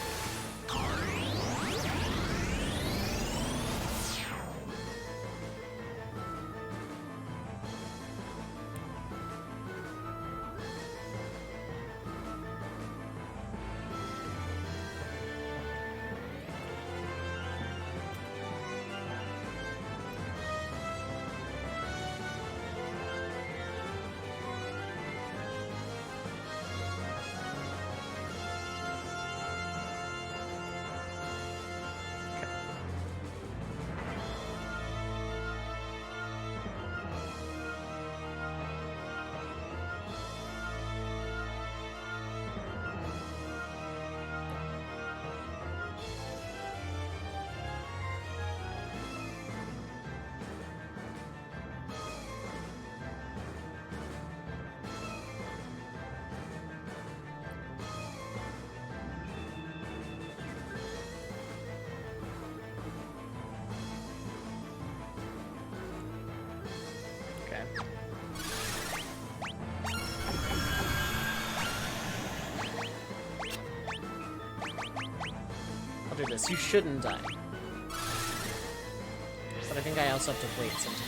I'll do this. You shouldn't die. But I think I also have to wait some time.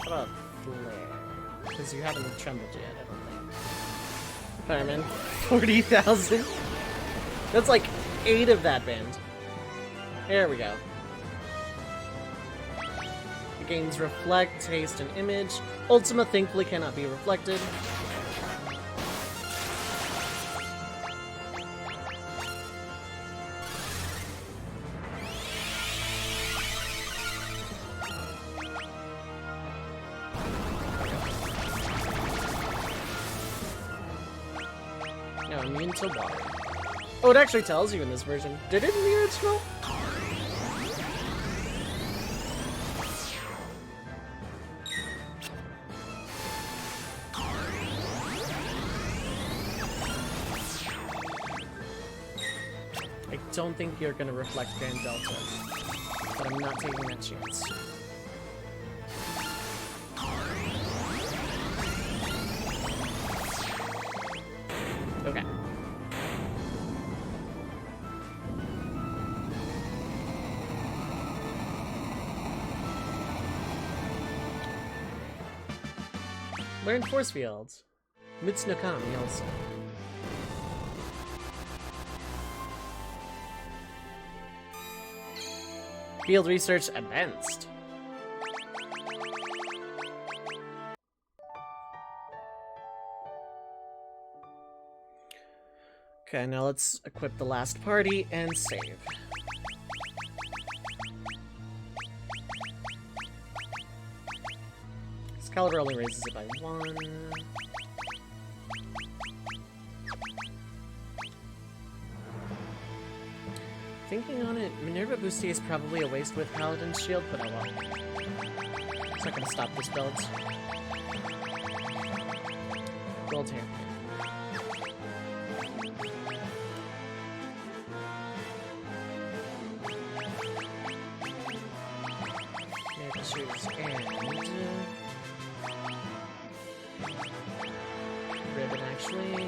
How about Flare? Because you haven't trembled yet, I don't think. Fireman, 40,000? That's like 8 of that band. There we go. It gains Reflect, Haste, and Image. Ultima thankfully cannot be reflected. No, immune to water. Oh, it actually tells you in this version. Did it in the original? I don't think you're gonna reflect Grand Delta, but I'm not taking that chance. Learn Force Field. Mitsunokami also. Field Research Advanced. Okay, now let's equip the last party and save. Excalibur only raises it by 1. Thinking on it, Minerva Boosty is probably a waste with Paladin's Shield, but oh well. It's not gonna stop this build. Gold Hair. Maple Shoes and... Ribbon, actually.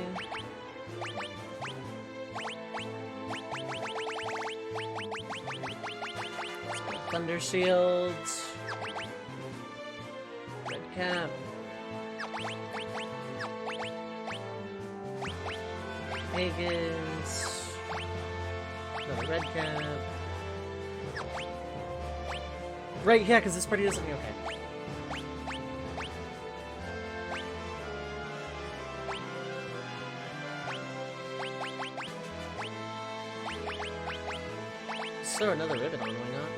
Thunder Shield. Red Cap. Pagans. Another Red Cap. Right, yeah, because this party doesn't... Okay. Throw another ribbon on, why not?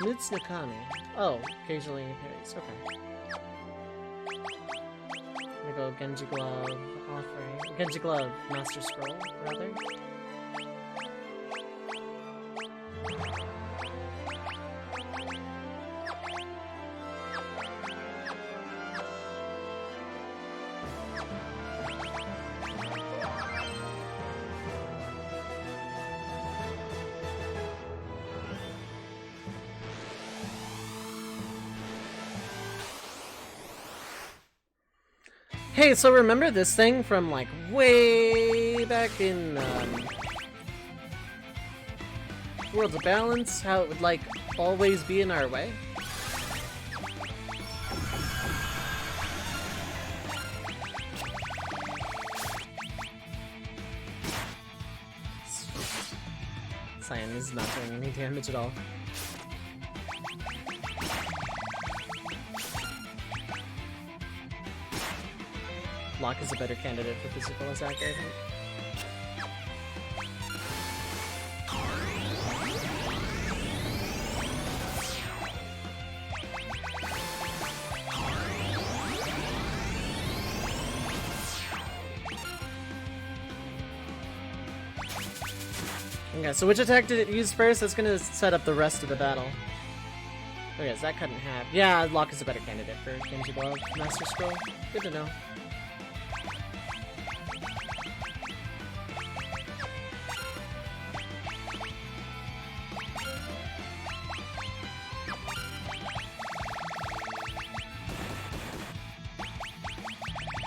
Mitsunokami. Oh, occasionally parries. Okay. I'm gonna go Genji Glove offering. Genji Glove Master Scroll, rather. Hey, so remember this thing from like way back in Worlds of Balance? How it would like always be in our way? Cyan is not doing any damage at all. Locke is a better candidate for physical attack, I think. Okay, so which attack did it use first? That's gonna set up the rest of the battle. Okay, so that cut in half. Yeah, Locke is a better candidate for Genji Glove Master Scroll. Good to know.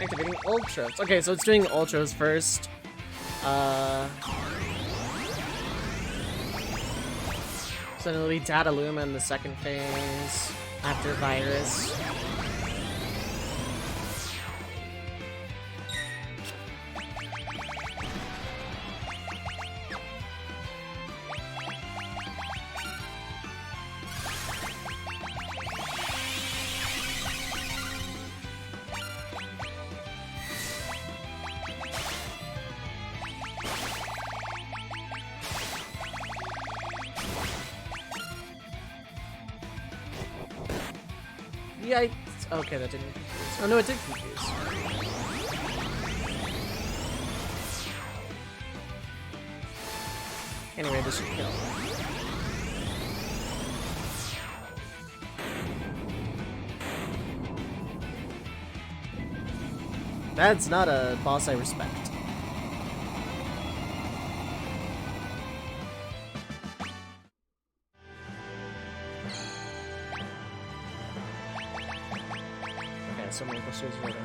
Activating Ultras. Okay, so it's doing Ultras first. So it'll be Data Luma in the second phase, after Virus. Yikes. Okay, that didn't confuse. Oh no, it did confuse. Anyway, this should kill. That's not a boss I respect. So many questions written.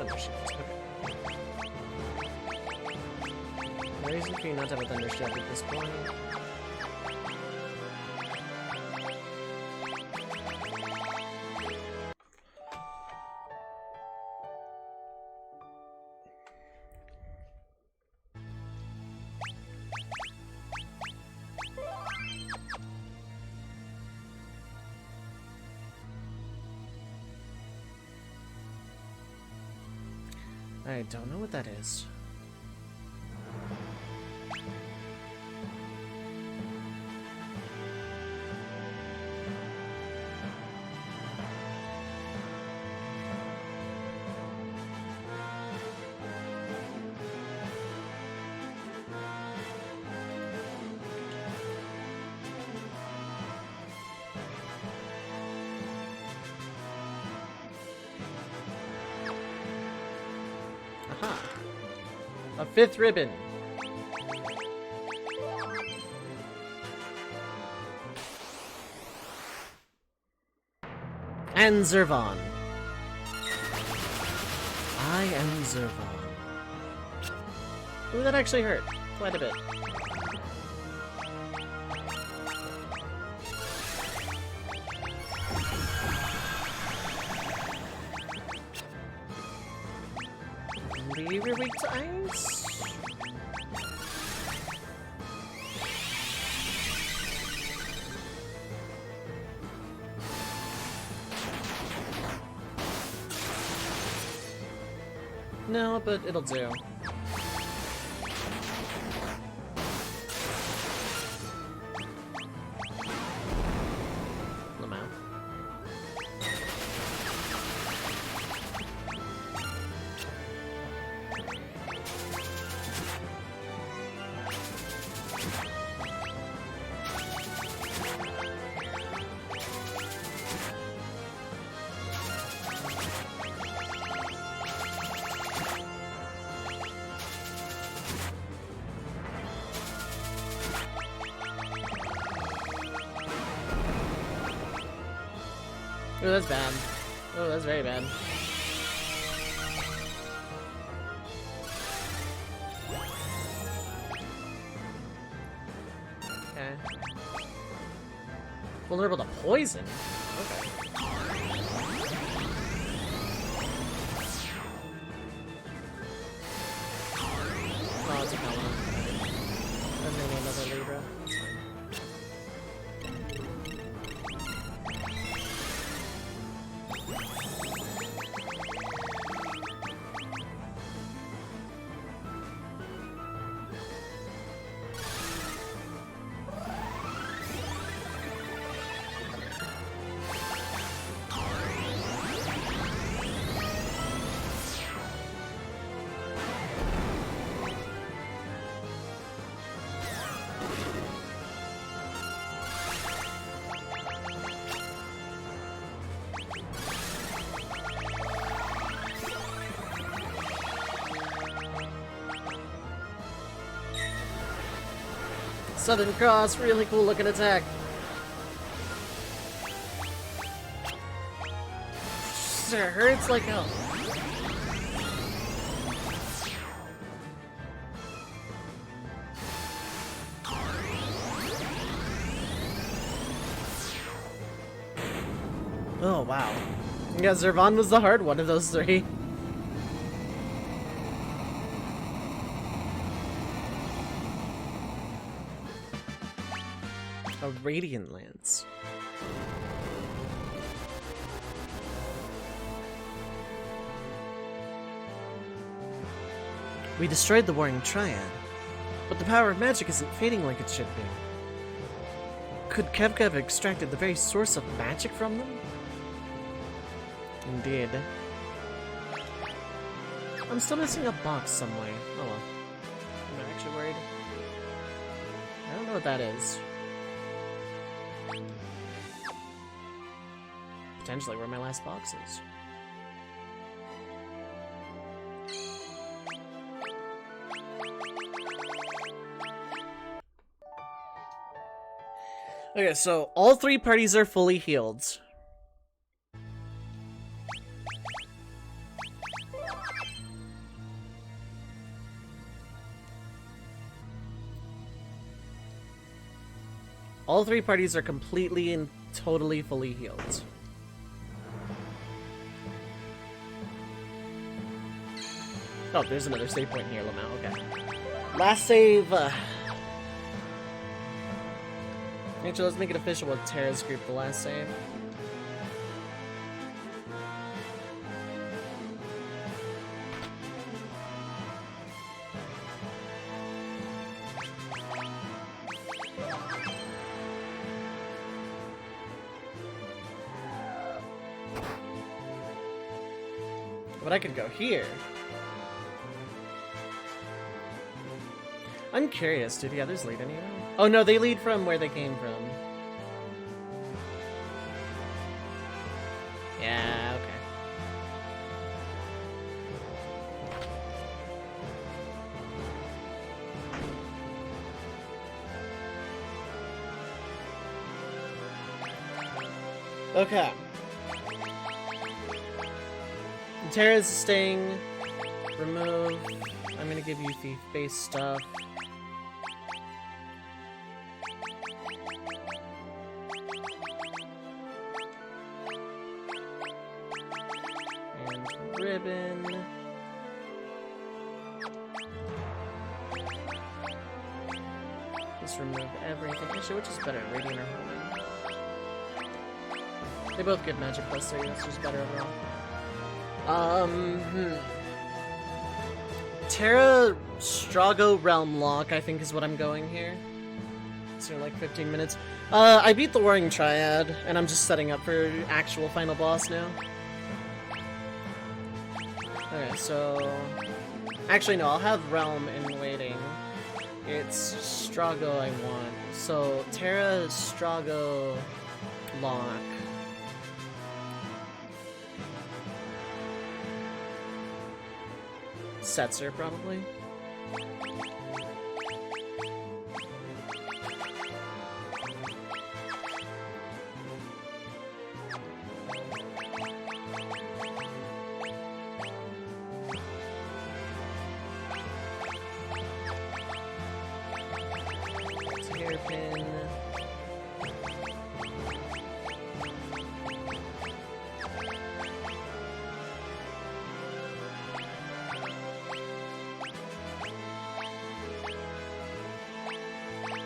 Thunder Shield. Okay. No reason for you not to have a Thunder Shield at this point. I don't know what that is. Aha! A 5th ribbon! And Zervon. I am Zervon. Ooh, that actually hurt. Quite a bit. You're weak to ice? No, but it'll do. Lamau. Oh, that's bad. Oh, that's very bad. Okay. Vulnerable to poison? Okay. Oh, it's a Paladin. I'm gonna need another Libra. That's fine. Southern Cross, really cool looking attack. It hurts like hell. Oh wow. Yeah, Zervon was the hard one of those three. A Radiant Lance. We destroyed the Warring Triad, but the power of magic isn't fading like it should be. Could Kevka have extracted the very source of magic from them? Indeed. I'm still missing a box somewhere. Oh well. Am I actually worried? I don't know what that is. Potentially where my last box is. Okay, so all three parties are fully healed. All 3 parties are completely and totally fully healed. Oh, there's another save point here, Lamau. Okay. Last save. Actually, let's make it official with Terra's group, the last save. But I could go here. I'm curious, do the others lead anywhere? Oh no, they lead from where they came from. Yeah, okay. Okay. Terra's staying. Remove. I'm gonna give you thief-based stuff. And ribbon. Just remove everything. Actually, which is better, Radiant or Homing? They both give magic plus 3, that's just better overall. Terra Strago Realm Lock, I think is what I'm going here. So like 15 minutes. I beat the Warring Triad, and I'm just setting up for actual final boss now. Okay, so... Actually, no, I'll have Realm in waiting. It's Strago I want. So, Terra Strago Lock. Setzer, probably. Hairpin.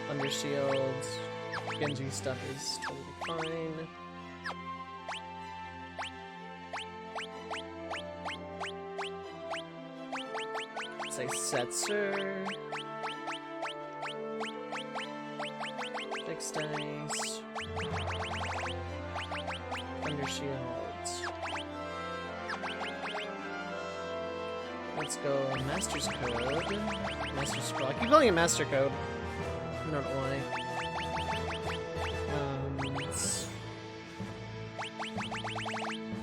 Thunder Shield. Genji stuff is totally fine. Say Setzer. Fixed Ice. Thunder Shields. Let's go Master's Code. Master Scroll. I keep calling it Master Code. I don't know why.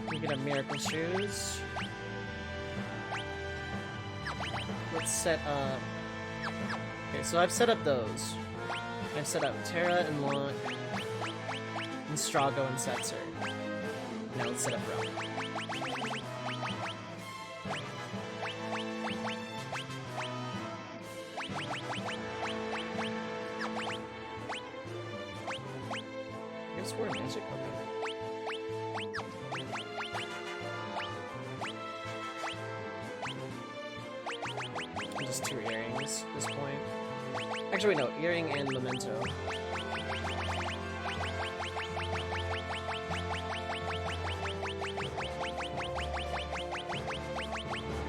We could have Miracle Shoes. Let's set up... Okay, so I've set up those. I've set up Terra and Locke, and Strago and Setzer. Now let's set up Realm. I guess we're magic open. Just 2 earrings at this point. Actually, no, earring and memento.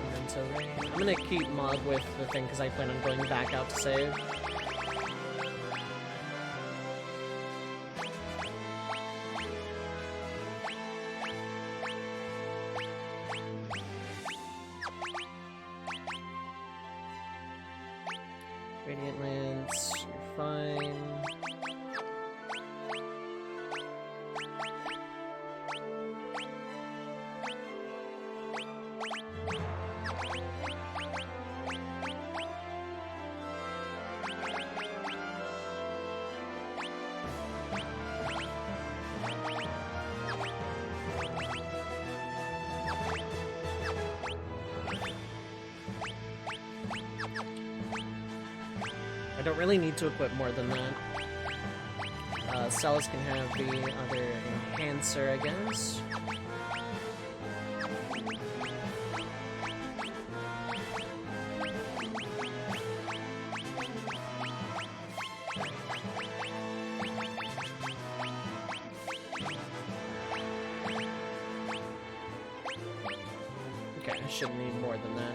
Memento ring. I'm gonna keep Mog with the thing because I plan on going back out to save. Radiant Lance, you're fine. I don't really need to equip more than that. Cells can have the other enhancer, I guess. Okay, I shouldn't need more than that.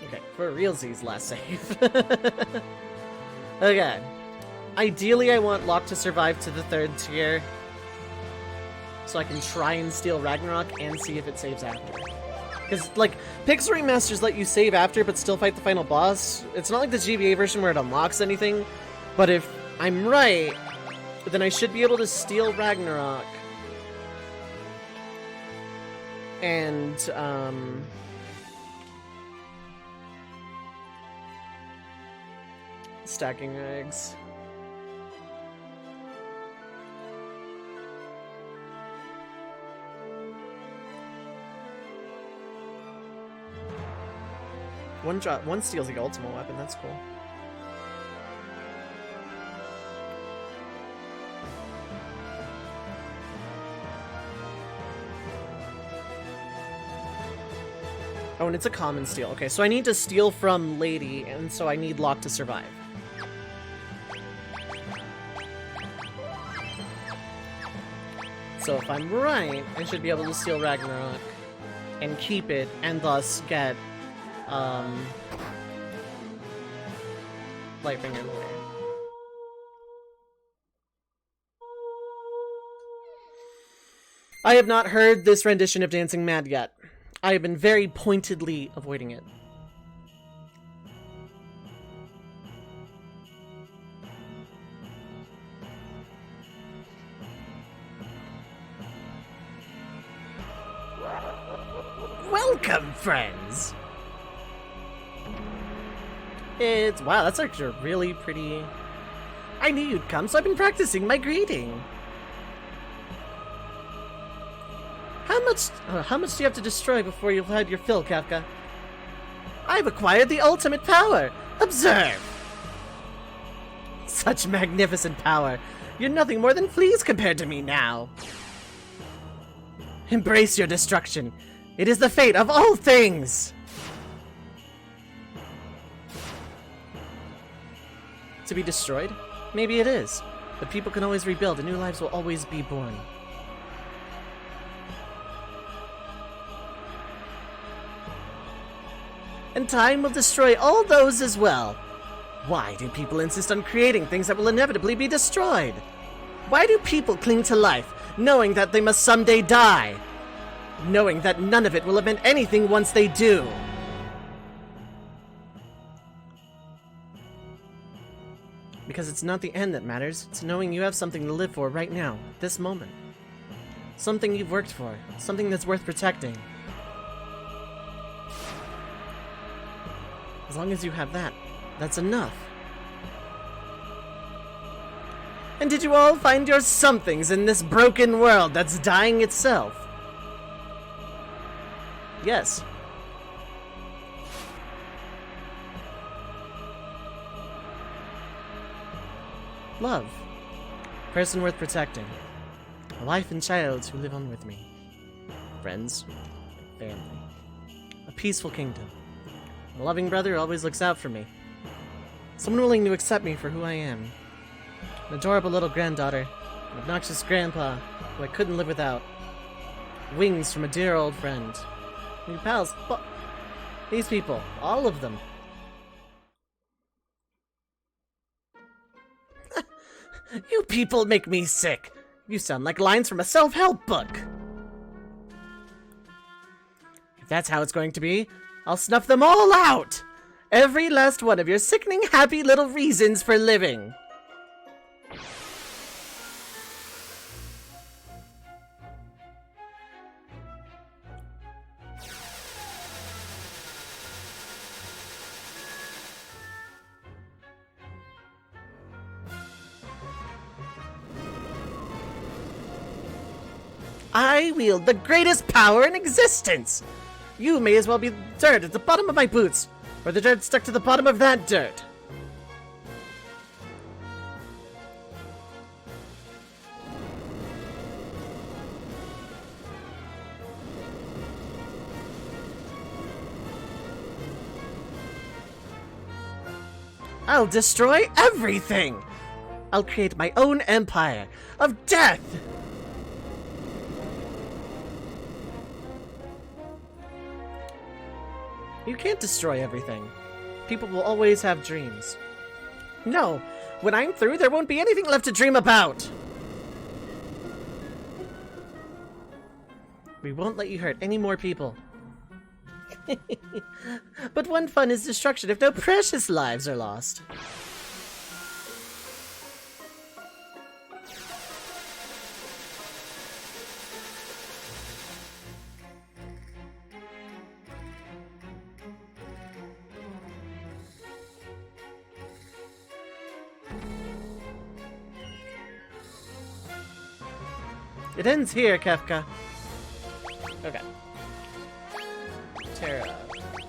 Okay, for realsies, last save. Okay. Ideally, I want Locke to survive to the 3rd tier, so I can try and steal Ragnarok and see if it saves after. Because, like, Pixel Remasters let you save after but still fight the final boss. It's not like the GBA version where it unlocks anything, but if I'm right, then I should be able to steal Ragnarok. And, stacking eggs. One steals the ultimate weapon, that's cool. Oh, and it's a common steal. Okay, so I need to steal from Lady, and so I need Locke to survive. So if I'm right, I should be able to steal Ragnarok and keep it, and thus get, Lightbringer later. I have not heard this rendition of Dancing Mad yet. I have been very pointedly avoiding it. Welcome, friends! Wow, that's actually really pretty... I knew you'd come, so I've been practicing my greeting. How much do you have to destroy before you've had your fill, Kafka? I've acquired the ultimate power! Observe! Such magnificent power! You're nothing more than fleas compared to me now! Embrace your destruction! It is the fate of all things! To be destroyed? Maybe it is. But people can always rebuild, and new lives will always be born. And time will destroy all those as well. Why do people insist on creating things that will inevitably be destroyed? Why do people cling to life, knowing that they must someday die? Knowing that none of it will have meant anything once they do. Because it's not the end that matters, it's knowing you have something to live for right now, this moment. Something you've worked for, something that's worth protecting. As long as you have that, that's enough. And did you all find your somethings in this broken world that's dying itself? Yes. Love. Person worth protecting. A wife and child who live on with me. Friends. Family. A peaceful kingdom. A loving brother who always looks out for me. Someone willing to accept me for who I am. An adorable little granddaughter. An obnoxious grandpa who I couldn't live without. Wings from a dear old friend. New pals. These people. All of them. You people make me sick. You sound like lines from a self-help book. If that's how it's going to be, I'll snuff them all out! Every last one of your sickening happy little reasons for living! I wield the greatest power in existence! You may as well be dirt at the bottom of my boots, Or the dirt stuck to the bottom of that dirt. I'll destroy everything! I'll create my own empire of death! You can't destroy everything. People will always have dreams. No, when I'm through, there won't be anything left to dream about! We won't let you hurt any more people. But one fun is destruction if no precious lives are lost. It ends here, Kefka. Okay. Terra,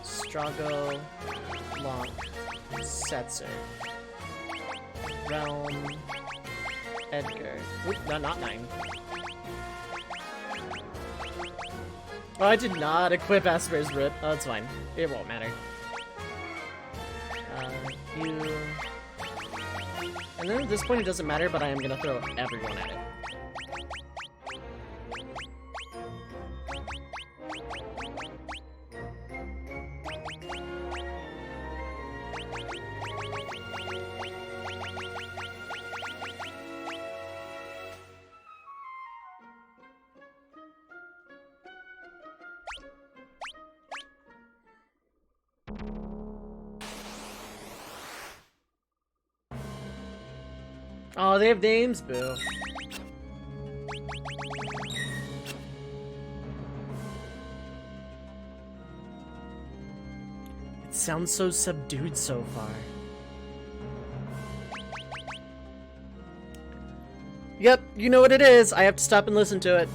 Strago, Lonk, Setzer, Realm, Edgar. Oop, no, not 9. Oh, I did not equip Asper's Rip. Oh, it's fine. It won't matter. You... And then at this point it doesn't matter, but I am gonna throw everyone at it. Oh, they have names? Boo. It sounds so subdued so far. Yep, you know what it is. I have to stop and listen to it.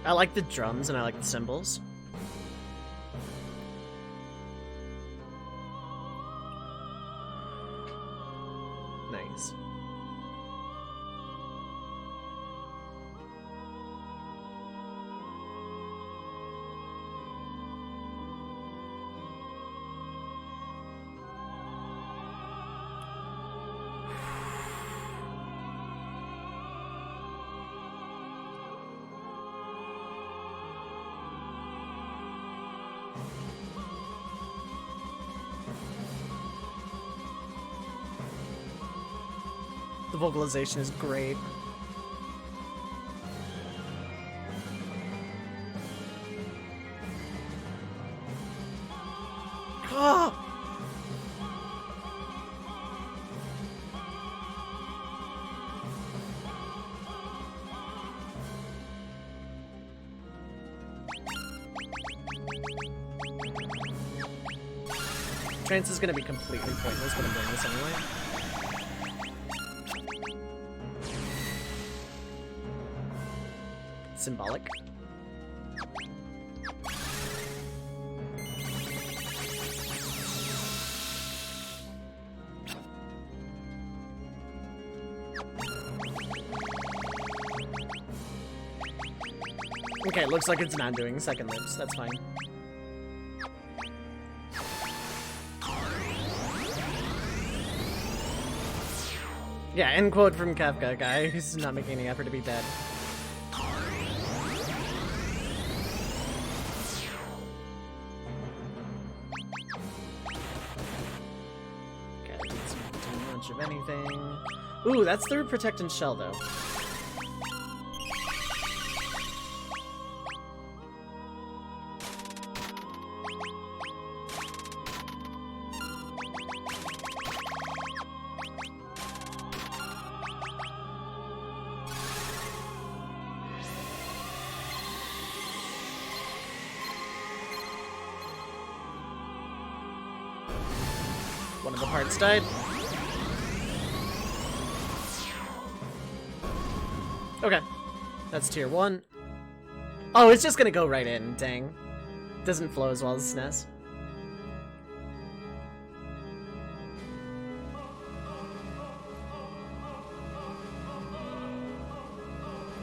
I like the drums and I like the cymbals. Nice. The vocalization is great. Ah! Trance is gonna be completely pointless when I'm doing this anyway. Symbolic. Okay, looks like it's not doing second lips. That's fine. Yeah, end quote from Kafka, guy who's not making any effort to be dead. Of anything. Ooh, that's the Protect and Shell, though. One of the parts died. Okay. That's tier 1. Oh, it's just gonna go right in. Dang. Doesn't flow as well as SNES.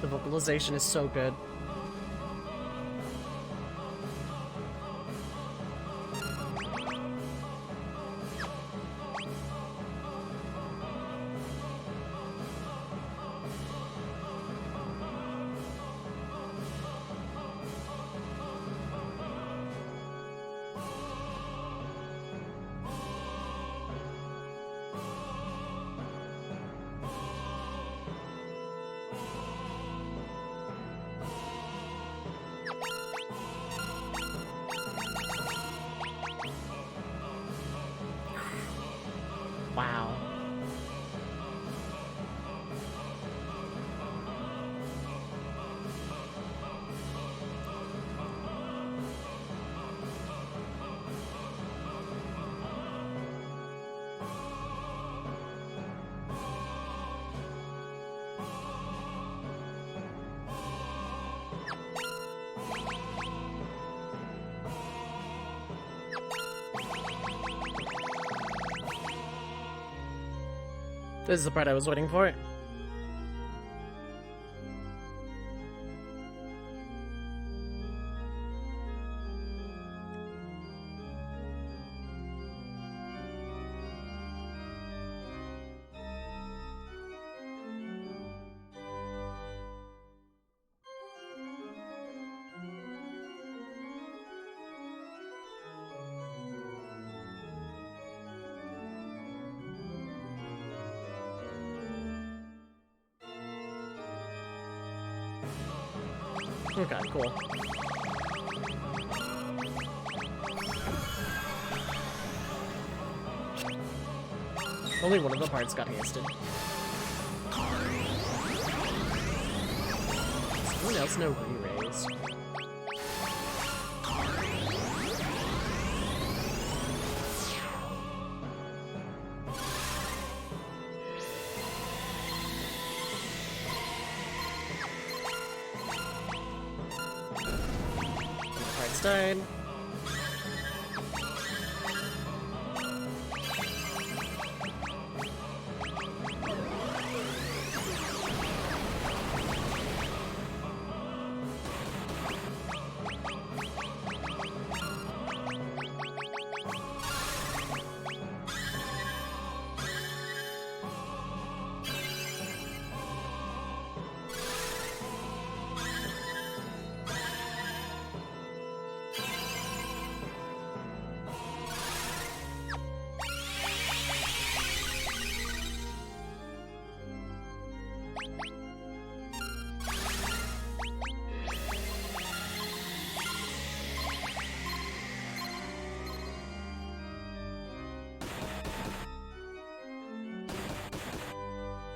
The vocalization is so good. Wow. This is the part I was waiting for. Okay, cool. Only one of the parts got hasted. Someone else no re-raise. Parts died.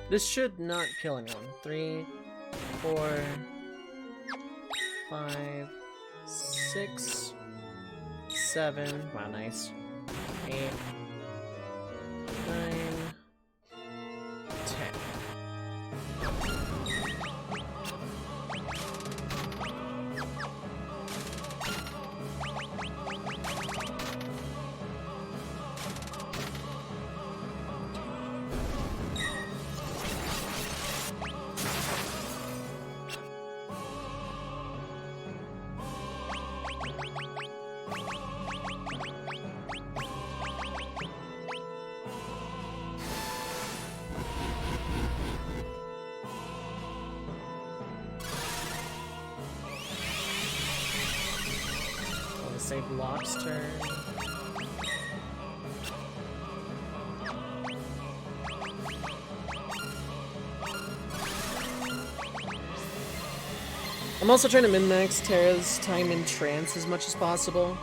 This should not kill anyone. 3, 4, 5, 6, 7. Wow, nice. 8, 9, 10. Save Locke's turn. I'm also trying to min-max Terra's time in trance as much as possible.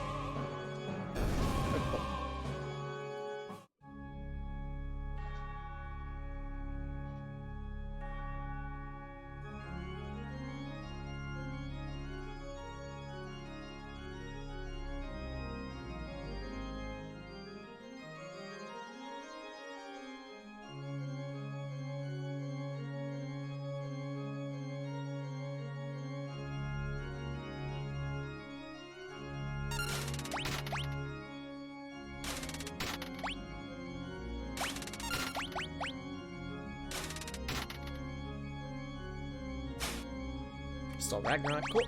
Still Ragnarok. Cool.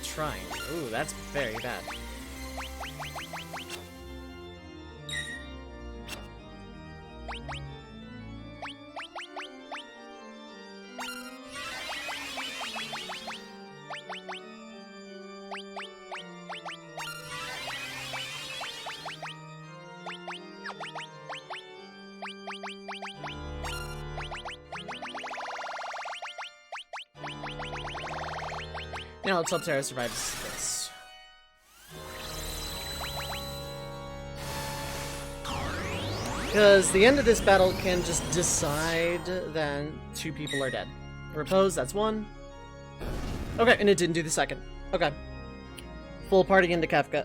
Shrine. Ooh, that's very bad. Now let's hope Terra survives this. Because the end of this battle can just decide that 2 people are dead. Repose, that's 1. Okay, and it didn't do the second. Okay. Full party into Kefka.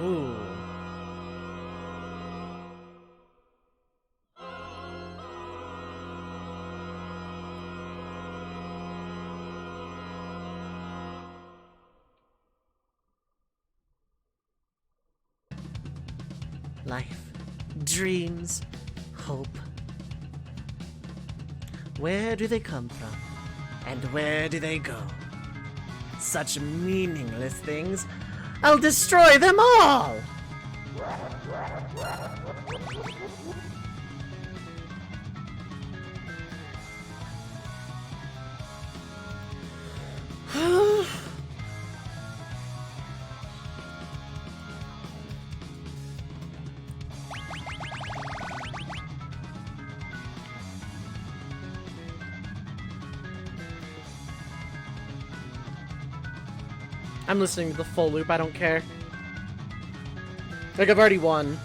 Ooh. Life, dreams, hope. Where do they come from? And where do they go? Such meaningless things. I'll destroy them all! I'm listening to the full loop, I don't care. Like, I've already won.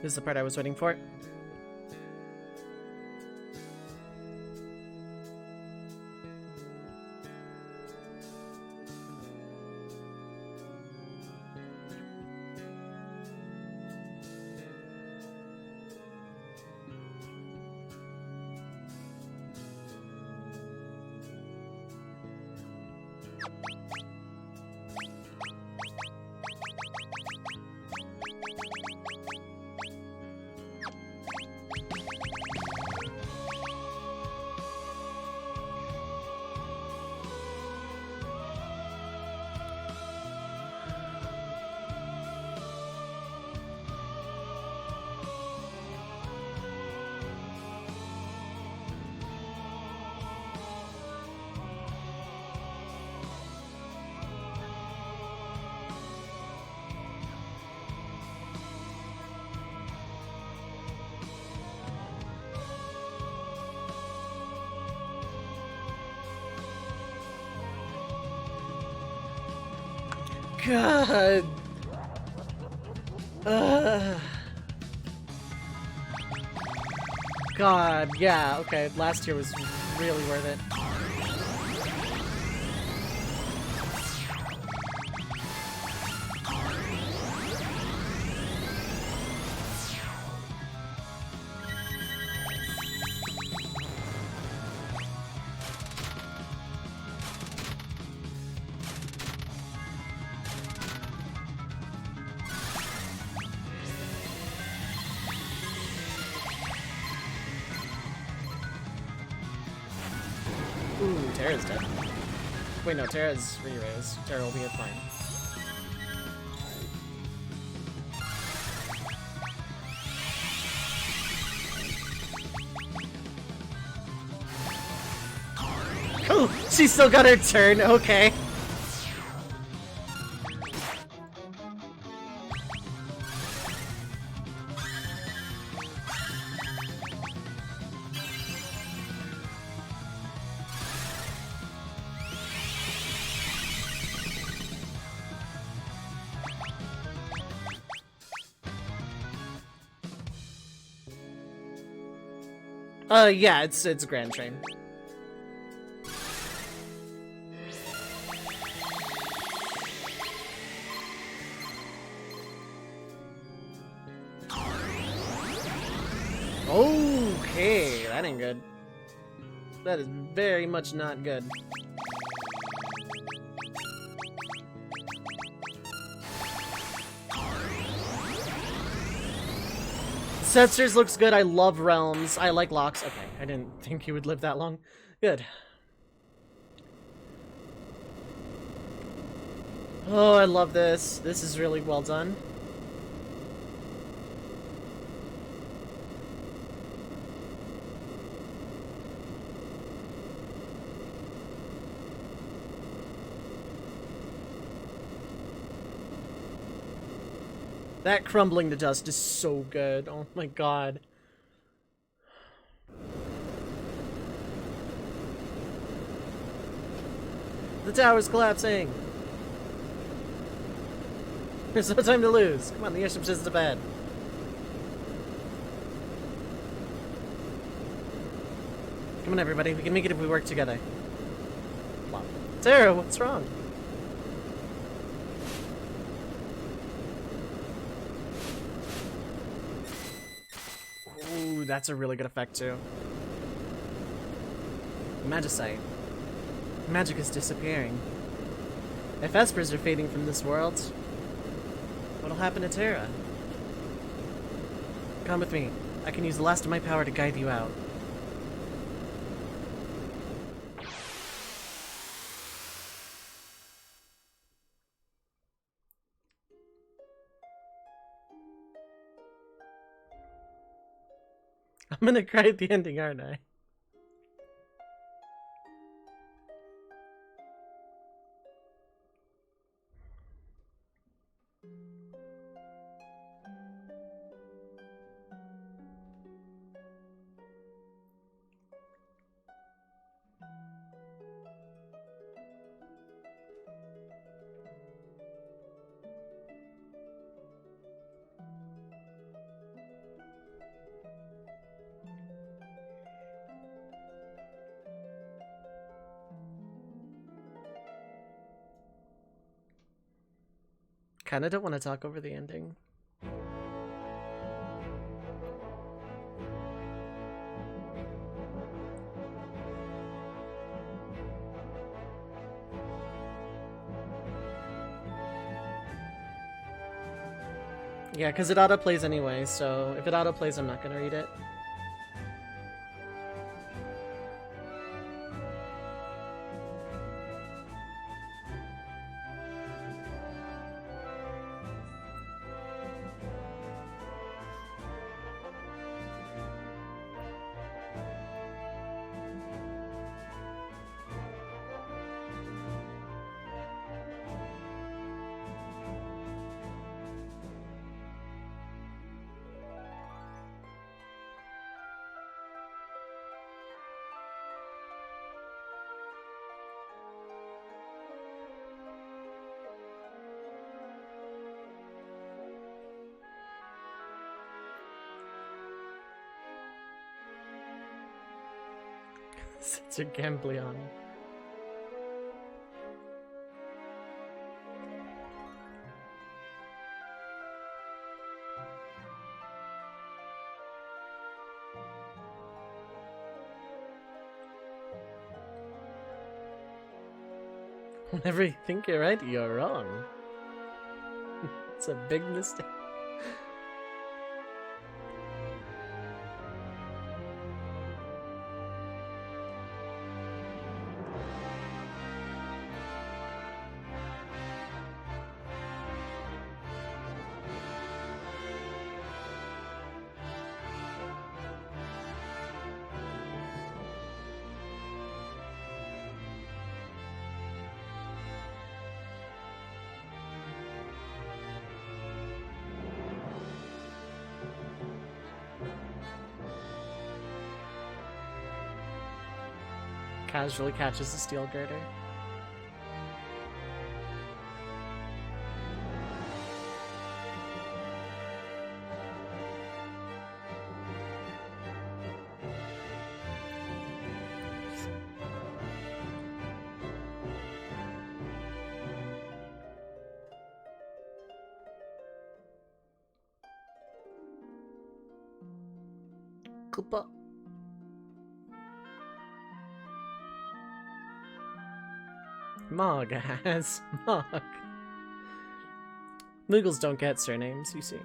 This is the part I was waiting for. God. God, yeah, okay, last year was really worth it. Ooh, Terra's dead. Wait, no, Terra's re-raised. Terra will be fine. Oh, she still got her turn, okay. Yeah, it's Grand Train. Okay, that ain't good. That is very much not good. Setsters looks good. I love Realms. I like Locks. Okay, I didn't think he would live that long. Good. Oh, I love this. This is really well done. That crumbling to dust is so good. Oh my god. The tower's collapsing. There's no time to lose. Come on, the airship's just to bed. Come on, everybody. We can make it if we work together. Plop. Sarah, what's wrong? Ooh, that's a really good effect, too. Magicite. Magic is disappearing. If Espers are fading from this world, what'll happen to Terra? Come with me. I can use the last of my power to guide you out. I'm gonna cry at the ending, aren't I? Kinda don't want to talk over the ending. Yeah, because it autoplays anyway, so if it autoplays, I'm not gonna read it. Such a Gambleon. Whenever you think you're right, you're wrong. It's a big mistake. Casually catches a steel girder. Koopa. Mog has Mog. Moogles don't get surnames, you see.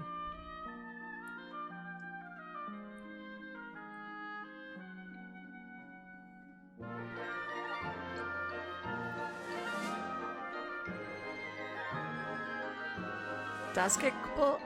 Das geht kaputt.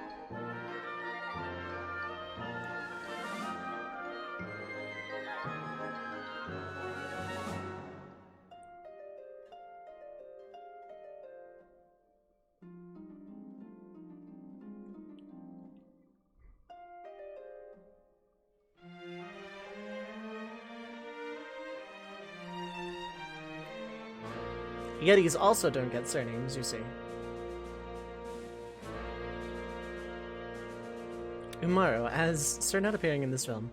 Yetis also don't get surnames, you see. Umaru, as Sir not appearing in this film.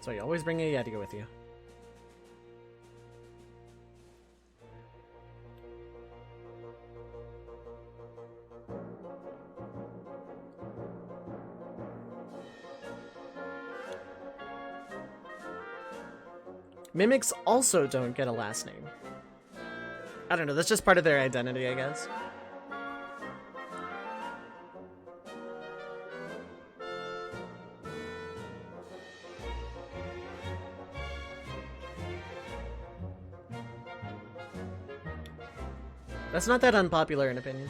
So you always bring a Yeti with you. Mimics also don't get a last name. I don't know, that's just part of their identity, I guess. That's not that unpopular an opinion.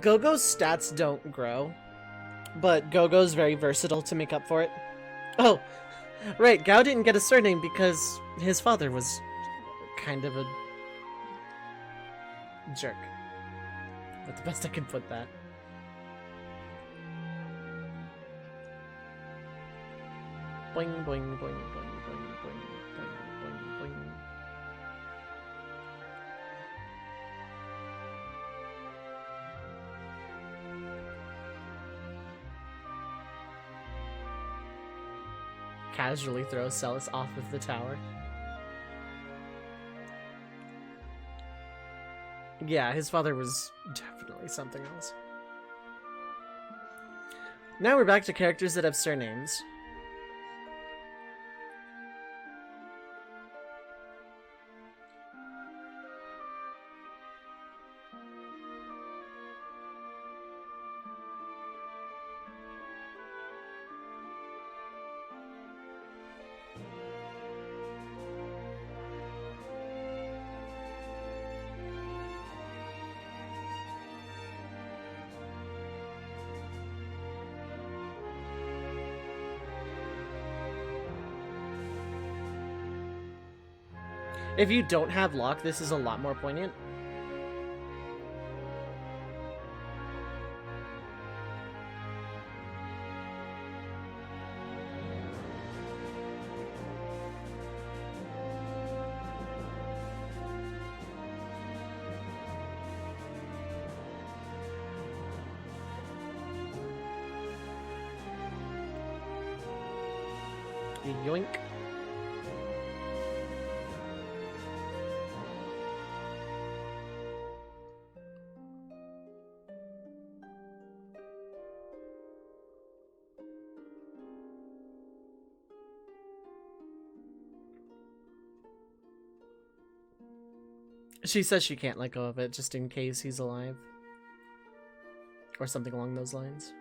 Go-Go's stats don't grow, but Go-Go's very versatile to make up for it. Oh, right, Gao didn't get a surname because his father was kind of a jerk. That's the best I can put that. Boing, boing, boing, boing, boing, boing, boing, boing, boing. Casually throws Celis off of the tower. Yeah, his father was definitely something else. Now we're back to characters that have surnames. If you don't have Locke, this is a lot more poignant. Yoink. She says she can't let go of it just in case he's alive. Or something along those lines.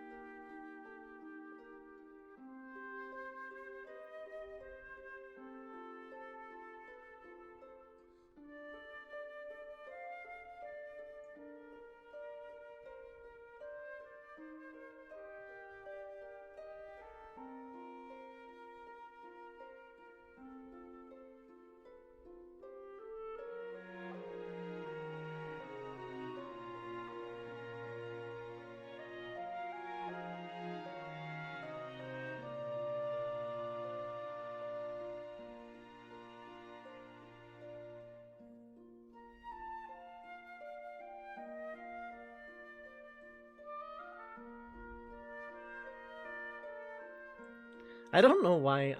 I don't know why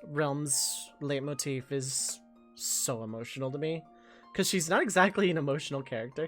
Realm's leitmotif is so emotional to me, because she's not exactly an emotional character.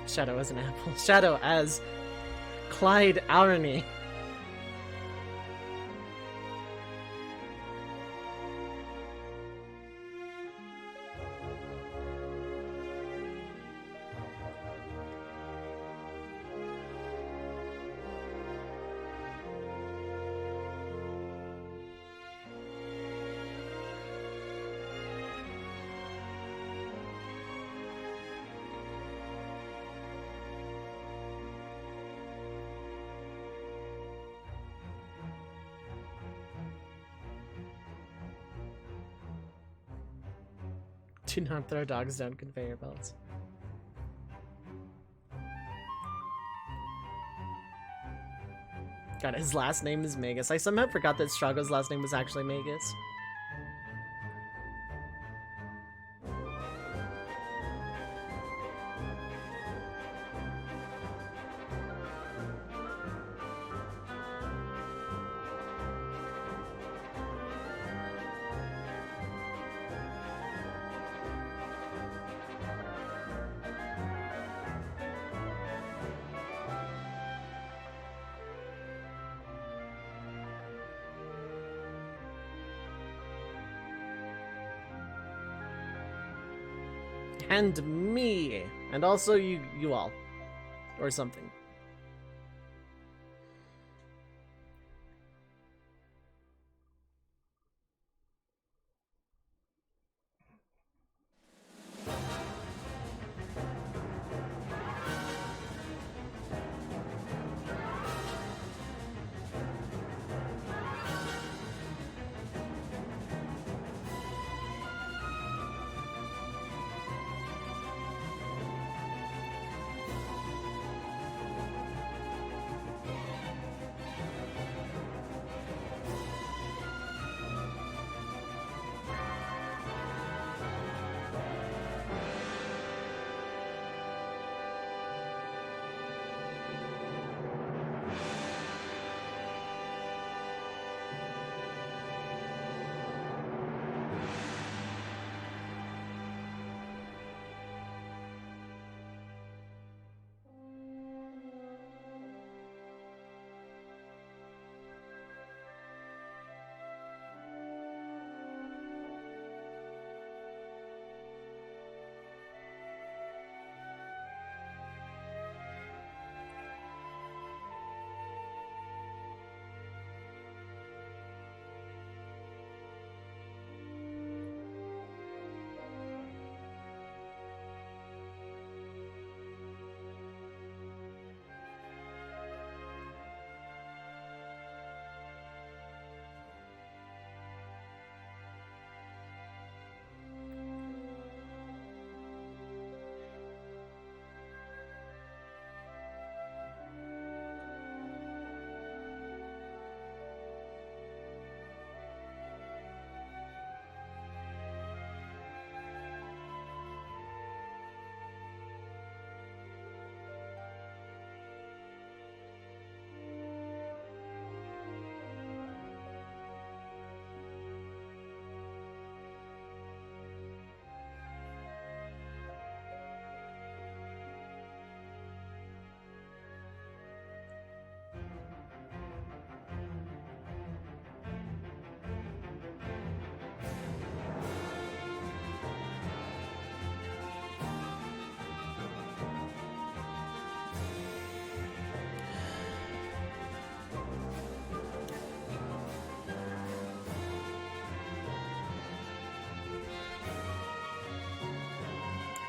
Shadow as an apple. Shadow as Clyde Irony. Do not throw dogs down conveyor belts. God, his last name is Magus. I somehow forgot that Strago's last name was actually Magus. And me, and also you all, or something.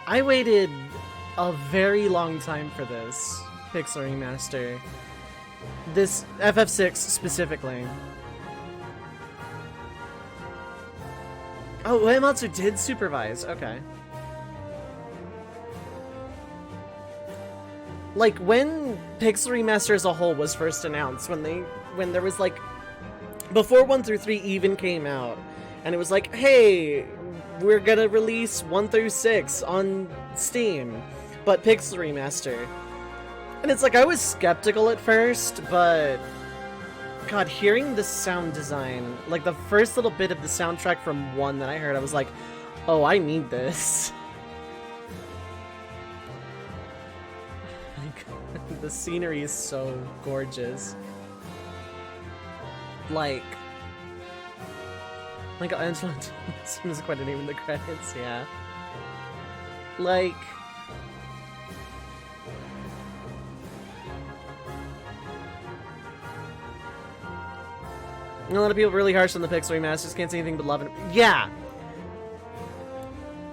I waited a very long time for this Pixel Remaster. This FF6 specifically. Oh, Uematsu did supervise. Okay. Like, when Pixel Remaster as a whole was first announced, when there was, like, before 1 through 3 even came out, and it was like, hey, we're gonna release 1 through 6 on Steam, but Pixel Remaster. And it's like, I was skeptical at first, but God, hearing the sound design, like the first little bit of the soundtrack from 1 that I heard, I was like, oh, I need this. The scenery is so gorgeous. Like Angela seems quite a name in the credits, yeah. Like, a lot of people really harsh on the Pixel Remasters, can't say anything but love it. Yeah!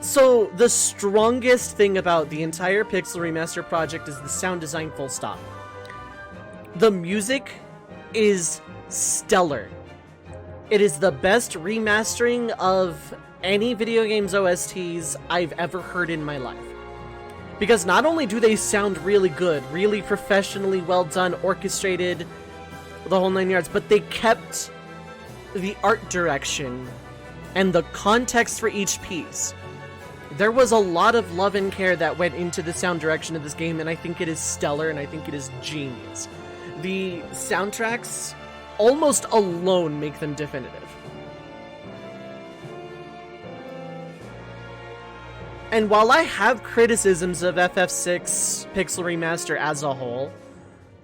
So, the strongest thing about the entire Pixel Remaster project is the sound design, full stop. The music is stellar. It is the best remastering of any video game's OSTs I've ever heard in my life. Because not only do they sound really good, really professionally well done, orchestrated, the whole 9 yards, but they kept the art direction and the context for each piece. There was a lot of love and care that went into the sound direction of this game, and I think it is stellar, and I think it is genius. The soundtracks almost alone make them definitive. And while I have criticisms of FF6 Pixel Remaster as a whole,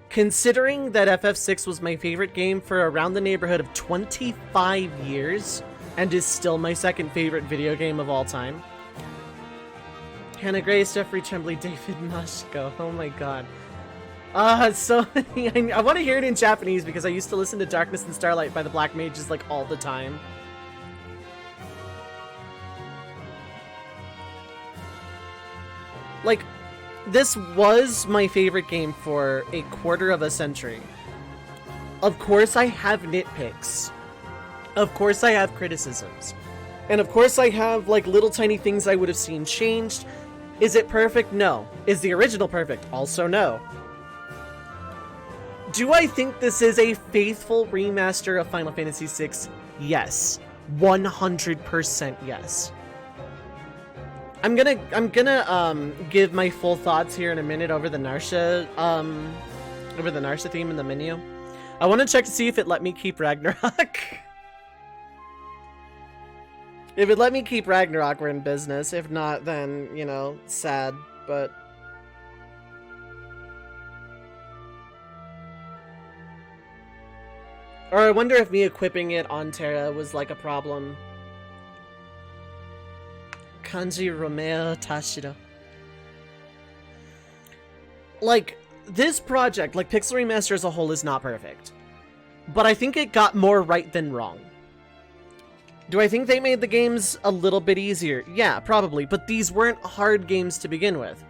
considering that FF6 was my favorite game for around the neighborhood of 25 years, and is still my second favorite video game of all time, Hannah Grace, Jeffrey Tremblay, David Mashko. Oh my god. So many. I want to hear it in Japanese because I used to listen to Darkness and Starlight by the Black Mages like all the time. Like, this was my favorite game for a quarter of a century. Of course I have nitpicks. Of course I have criticisms. And of course I have, like, little tiny things I would have seen changed. Is it perfect? No. Is the original perfect? Also no. Do I think this is a faithful remaster of Final Fantasy VI? Yes. 100% yes. I'm gonna give my full thoughts here in a minute over the Narsha theme in the menu. I want to check to see if it let me keep Ragnarok. If it let me keep Ragnarok, we're in business. If not, then, you know, sad, but... Or I wonder if me equipping it on Terra was, like, a problem. Kanji Romeo Tashiro. Like, this project, like Pixel Remaster as a whole, is not perfect. But I think it got more right than wrong. Do I think they made the games a little bit easier? Yeah, probably, but these weren't hard games to begin with.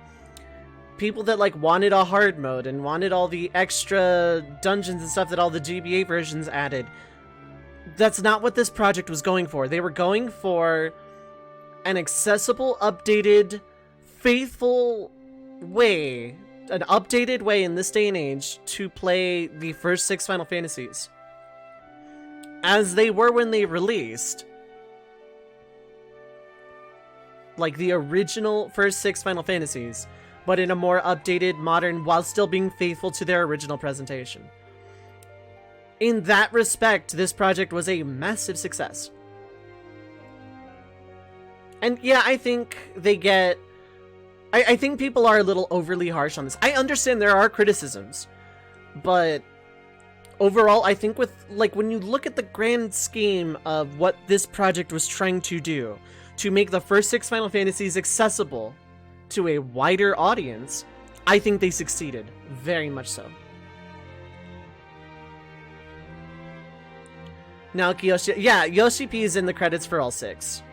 People that, like, wanted a hard mode and wanted all the extra dungeons and stuff that all the GBA versions added, that's not what this project was going for. They were going for an accessible, updated, faithful way, an updated way in this day and age to play the first 6 Final Fantasies as they were when they released. Like the original first 6 Final Fantasies, but in a more updated, modern, while still being faithful to their original presentation. In that respect, this project was a massive success. And yeah, I think they get... I think people are a little overly harsh on this. I understand there are criticisms, but overall, I think with, like, when you look at the grand scheme of what this project was trying to do, to make the first 6 Final Fantasies accessible to a wider audience, I think they succeeded. Very much so. Naoki Yoshi... Yeah, Yoshi P is in the credits for all 6.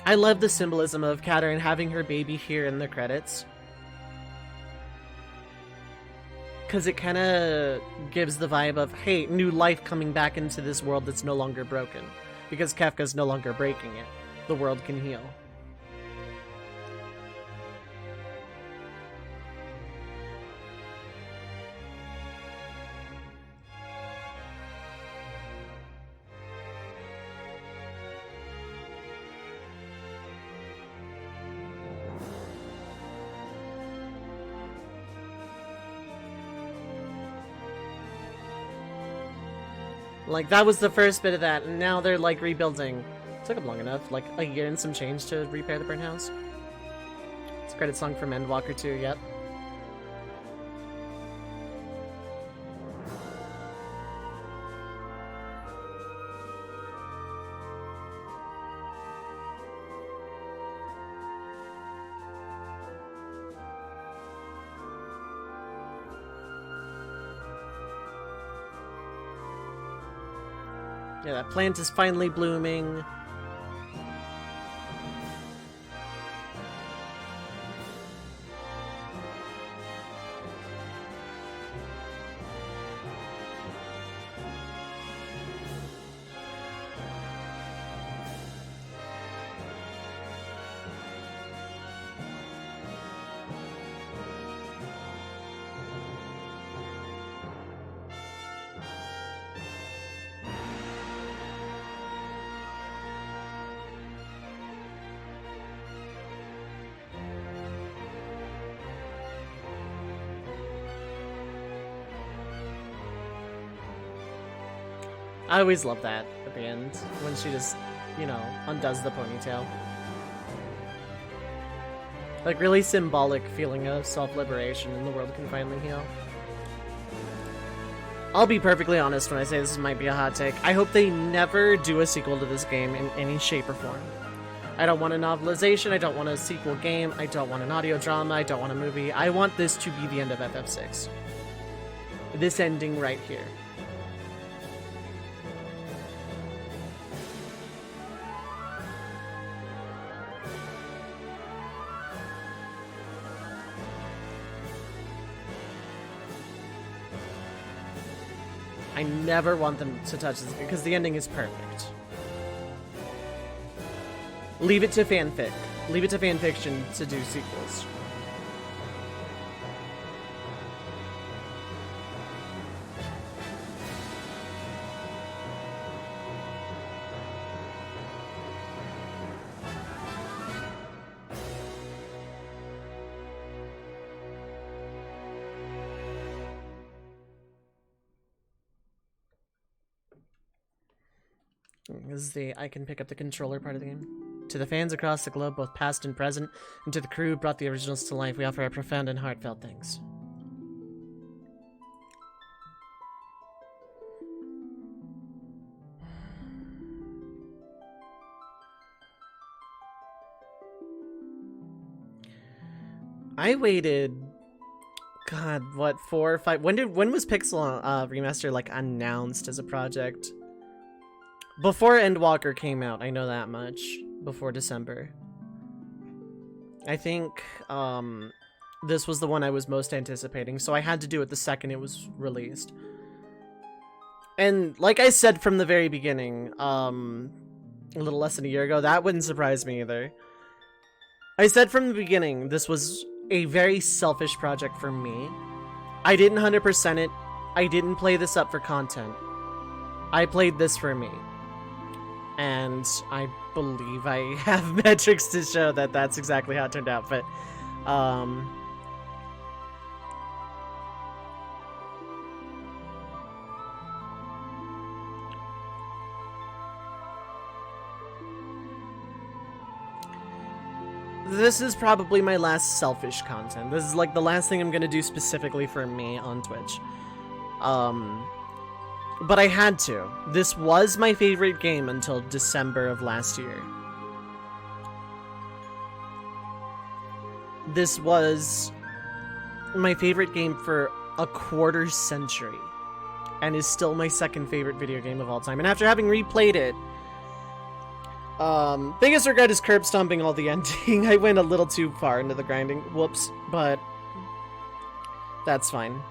I love the symbolism of Katarine having her baby here in the credits. Because it kind of gives the vibe of, hey, new life coming back into this world that's no longer broken. Because Kefka's no longer breaking it. The world can heal. Like, that was the first bit of that, and now they're, like, rebuilding. It took them long enough, like, a year and some change to repair the burnt house. It's a credit song from Endwalker 2, yep. Yeah, that plant is finally blooming. I always love that at the end, when she just, you know, undoes the ponytail. Like, really symbolic feeling of self-liberation and the world can finally heal. I'll be perfectly honest when I say this might be a hot take. I hope they never do a sequel to this game in any shape or form. I don't want a novelization, I don't want a sequel game, I don't want an audio drama, I don't want a movie. I want this to be the end of FF6. This ending right here. I never want them to touch this because the ending is perfect. Leave it to fanfic. Leave it to fanfiction to do sequels. This is the I can pick up the controller part of the game. To the fans across the globe, both past and present, and to the crew who brought the originals to life, we offer our profound and heartfelt thanks. I waited, God, what, 4 or 5? When was Pixel Remaster like announced as a project? Before Endwalker came out, I know that much. Before December. I think this was the one I was most anticipating, so I had to do it the second it was released. And like I said from the very beginning, a little less than a year ago, that wouldn't surprise me either. I said from the beginning, this was a very selfish project for me. I didn't 100% it. I didn't play this up for content. I played this for me. And I believe I have metrics to show that that's exactly how it turned out, but, this is probably my last selfish content. This is like the last thing I'm gonna do specifically for me on Twitch. But I had to. This was my favorite game until December of last year. This was my favorite game for a quarter century. And is still my second favorite video game of all time. And after having replayed it Biggest regret is curb stomping all the ending. I went a little too far into the grinding. Whoops, but that's fine.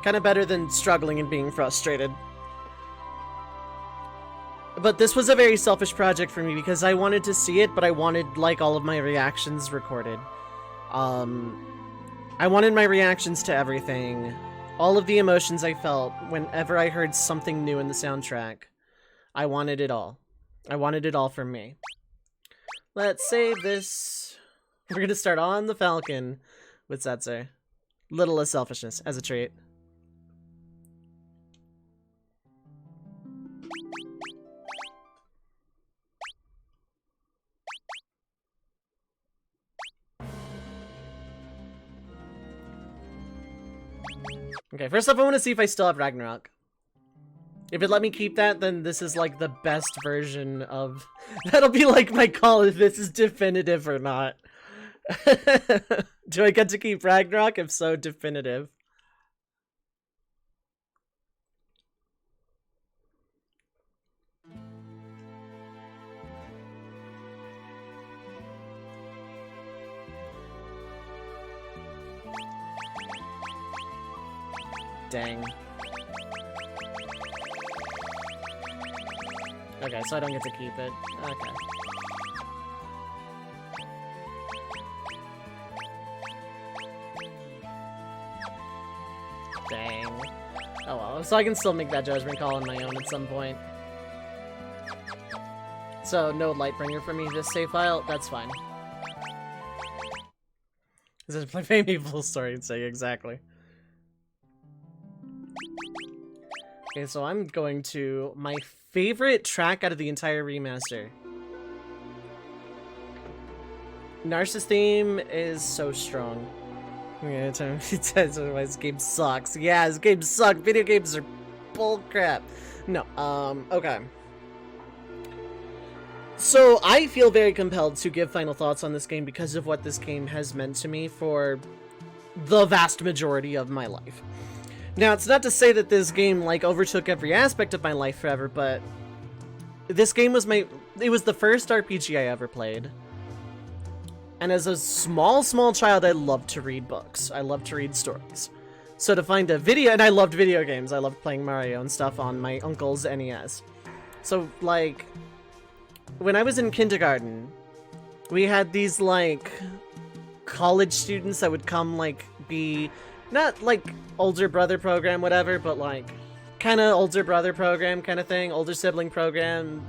Kind of better than struggling and being frustrated. But this was a very selfish project for me because I wanted to see it, but I wanted, like, all of my reactions recorded. I wanted my reactions to everything. All of the emotions I felt whenever I heard something new in the soundtrack. I wanted it all. I wanted it all from me. Let's save this. We're gonna start on the Falcon with Setzer. Little less selfishness as a treat. Okay, first off, I want to see if I still have Ragnarok. If it let me keep that, then this is like the best version of... That'll be like my call if this is definitive or not. Do I get to keep Ragnarok? If so, definitive. Dang. Okay, so I don't get to keep it. Okay. Dang. Oh well, so I can still make that judgment call on my own at some point. So, no Lightbringer for me, this save file, that's fine. This is play me full story and say exactly. Okay, so I'm going to my favorite track out of the entire remaster. Narcissus theme is so strong. Yeah, it says this game sucks. Yeah, this game sucks. Video games are bullcrap. No, okay. So I feel very compelled to give final thoughts on this game because of what this game has meant to me for the vast majority of my life. Now, it's not to say that this game, like, overtook every aspect of my life forever, but this game was it was the first RPG I ever played. And as a small child, I loved to read books. I loved to read stories. So to find a video, and I loved video games. I loved playing Mario and stuff on my uncle's NES. So, like, when I was in kindergarten, we had these, like, college students that would come, like, be... Not, like, older brother program, whatever, but, like, kind of older brother program kind of thing. Older sibling program.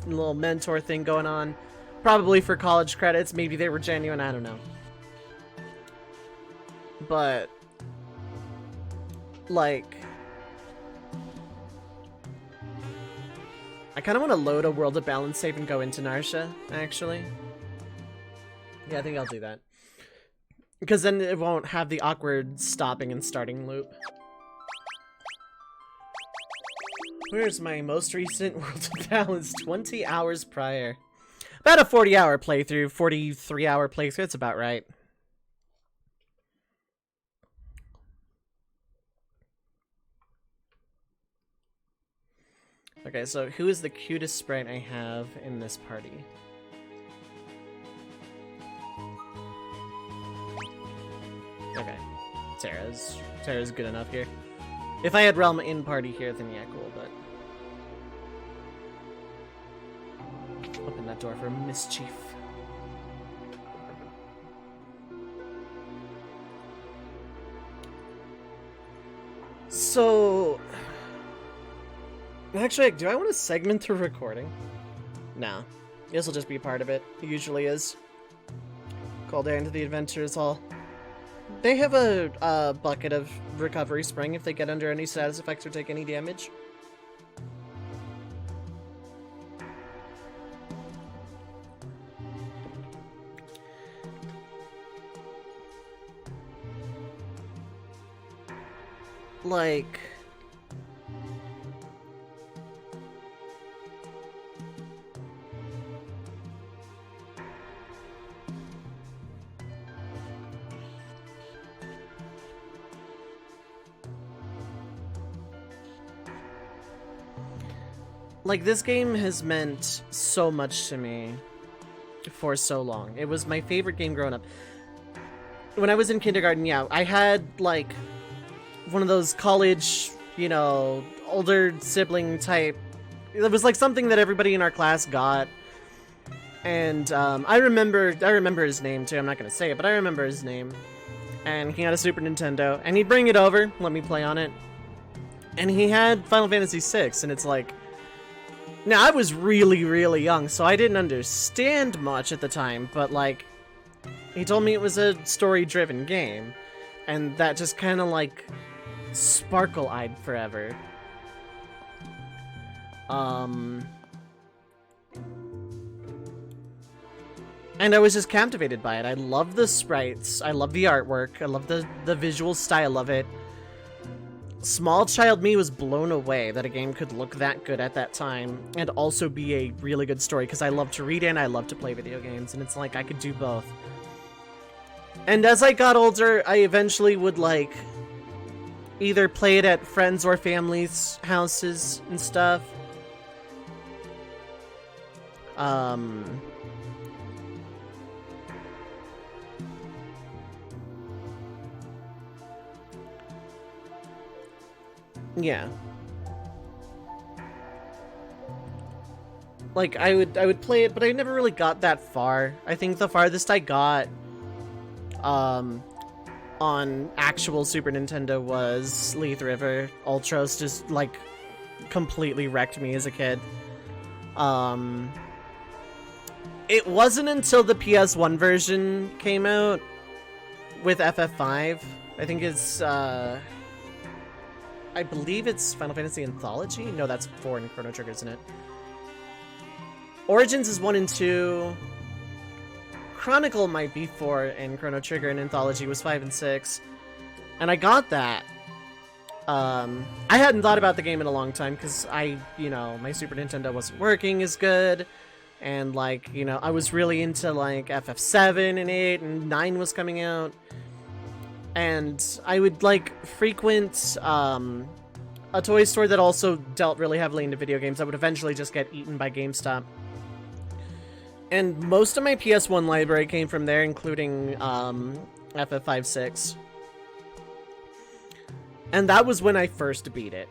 Little mentor thing going on. Probably for college credits. Maybe they were genuine, I don't know. But, like... I kind of want to load a World of Balance save and go into Narsha, actually. Yeah, I think I'll do that. Because then it won't have the awkward stopping and starting loop. Where's my most recent World of Balance? 20 hours prior. About a 40-hour playthrough, 43-hour playthrough, that's about right. Okay, so who is the cutest sprite I have in this party? Okay, Terra's good enough here. If I had Realm in party here, then yeah, cool, but... Open that door for mischief. So... Actually, do I want to segment the recording? No. This will just be part of it. It usually is. Called into the Adventurers Hall. They have a bucket of recovery spring if they get under any status effects or take any damage. Like... Like, this game has meant so much to me for so long. It was my favorite game growing up. When I was in kindergarten, yeah, I had, like, one of those college, you know, older sibling type. It was like something that everybody in our class got. And I remember his name too. I'm not gonna say it, but I remember his name. And he had a Super Nintendo, and he'd bring it over, let me play on it. And he had Final Fantasy VI, and it's like, now I was really, really young, so I didn't understand much at the time, but like, he told me it was a story-driven game, and that just kind of like sparkle-eyed forever. And I was just captivated by it. I love the sprites, I love the artwork, I love the visual style of it. Small child me was blown away that a game could look that good at that time and also be a really good story, because I love to read and I love to play video games, and it's like I could do both. And as I got older, I eventually would like either play it at friends or family's houses and stuff. Yeah. Like, I would play it, but I never really got that far. I think the farthest I got on actual Super Nintendo was Leaf River. Ultros just, like, completely wrecked me as a kid. It wasn't until the PS1 version came out with FF5. I think it's, I believe it's Final Fantasy Anthology? No, that's 4 in Chrono Trigger, isn't it? Origins is 1 and 2. Chronicle might be 4 in Chrono Trigger, and Anthology was 5 and 6. And I got that. I hadn't thought about the game in a long time, because you know, my Super Nintendo wasn't working as good. And, like, you know, I was really into, like, FF7 and 8, and 9 was coming out. And I would, like, frequent a toy store that also dealt really heavily into video games that would eventually just get eaten by GameStop. And most of my PS1 library came from there, including FF5-6. And that was when I first beat it.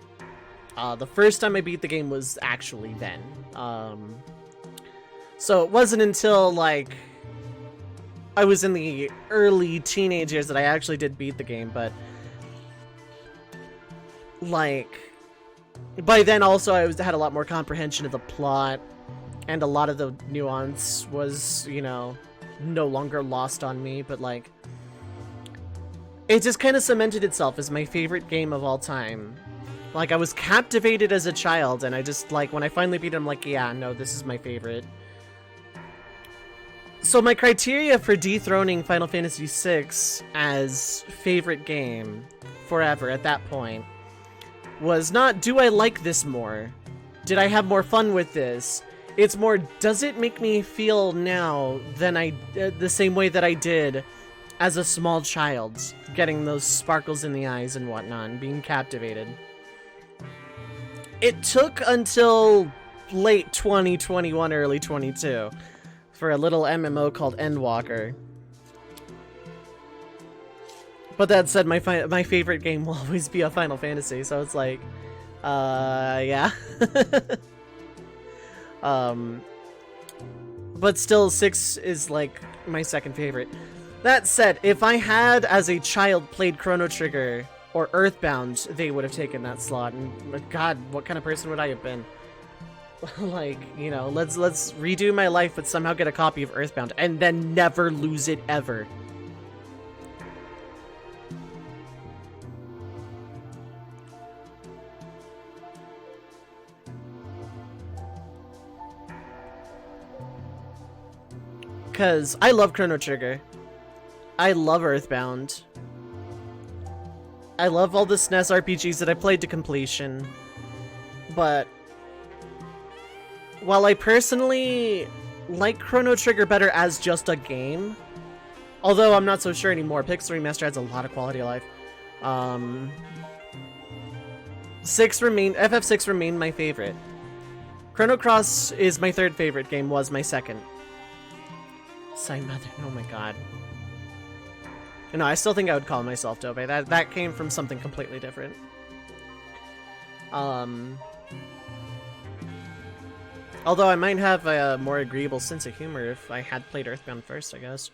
The first time I beat the game was actually then. So it wasn't until, like, I was in the early teenage years that I actually did beat the game, but like, by then also I had a lot more comprehension of the plot, and a lot of the nuance was, you know, no longer lost on me, but like, it just kind of cemented itself as my favorite game of all time. Like, I was captivated as a child, and I just, like, when I finally beat it, I'm like, yeah, no, this is my favorite. So my criteria for dethroning Final Fantasy VI as favorite game forever at that point was not, do I like this more? Did I have more fun with this? It's more, does it make me feel now than the same way that I did as a small child, getting those sparkles in the eyes and whatnot, and being captivated. It took until late 2021, early 22. For a little MMO called Endwalker. But that said, my favorite game will always be a Final Fantasy, so it's like, yeah. But still, 6 is like my second favorite. That said, if I had, as a child, played Chrono Trigger or Earthbound, they would have taken that slot, and god, what kind of person would I have been? Like, you know, let's redo my life but somehow get a copy of Earthbound and then never lose it ever. Cause I love Chrono Trigger. I love Earthbound. I love all the SNES RPGs that I played to completion. But while I personally like Chrono Trigger better as just a game, although I'm not so sure anymore, Pixel Remaster adds a lot of quality of life. FF6 remained my favorite. Chrono Cross is my third favorite game, was my second. Sign Mother, oh my god. No, I still think I would call myself Dobe. That came from something completely different. Although I might have a more agreeable sense of humor if I had played Earthbound first, I guess.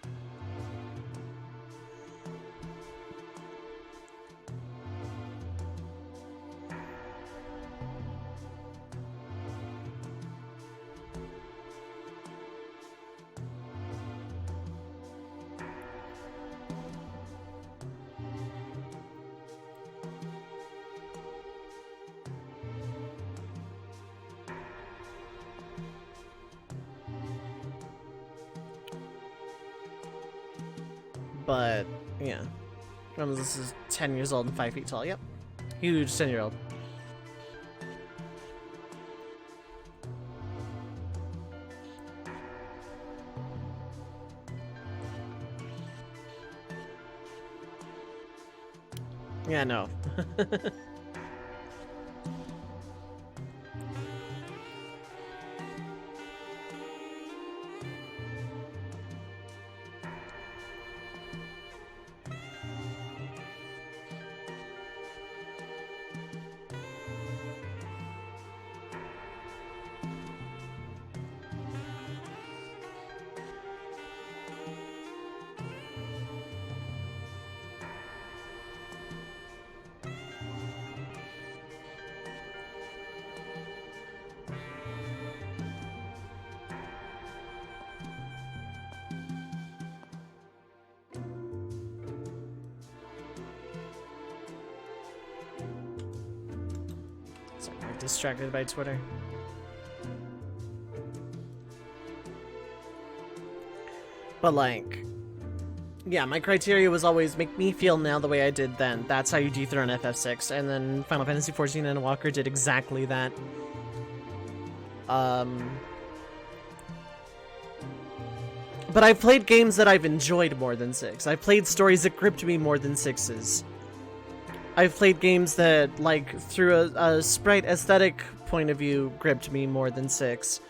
But, yeah. This is 10 years old and 5 feet tall. Yep. Huge 10-year-old. Yeah, no. Sorry, I'm distracted by Twitter. But like, yeah, my criteria was always make me feel now the way I did then. That's how you dethrone FF6. And then Final Fantasy XIV and Walker did exactly that. But I've played games that I've enjoyed more than 6. I've played stories that gripped me more than 6's. I've played games that, like, through a sprite aesthetic point of view, gripped me more than 6.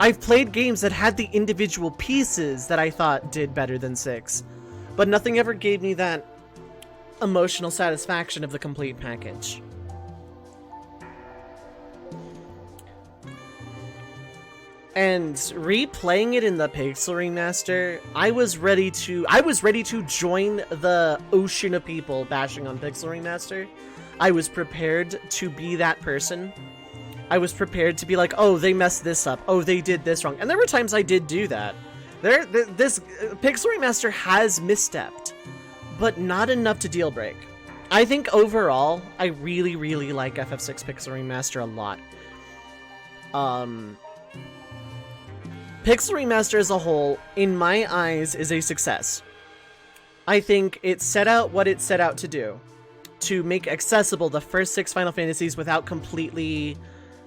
I've played games that had the individual pieces that I thought did better than 6. But nothing ever gave me that emotional satisfaction of the complete package. And replaying it in the Pixel Remaster, I was ready to join the ocean of people bashing on Pixel Remaster. I was prepared to be that person. I was prepared to be like, oh, they messed this up. Oh, they did this wrong. And there were times I did do that. This Pixel Remaster has misstepped, but not enough to deal break. I think overall, I really, really like FF6 Pixel Remaster a lot. Pixel Remaster as a whole, in my eyes, is a success. I think it set out what it set out to do. To make accessible the first 6 Final Fantasies without completely,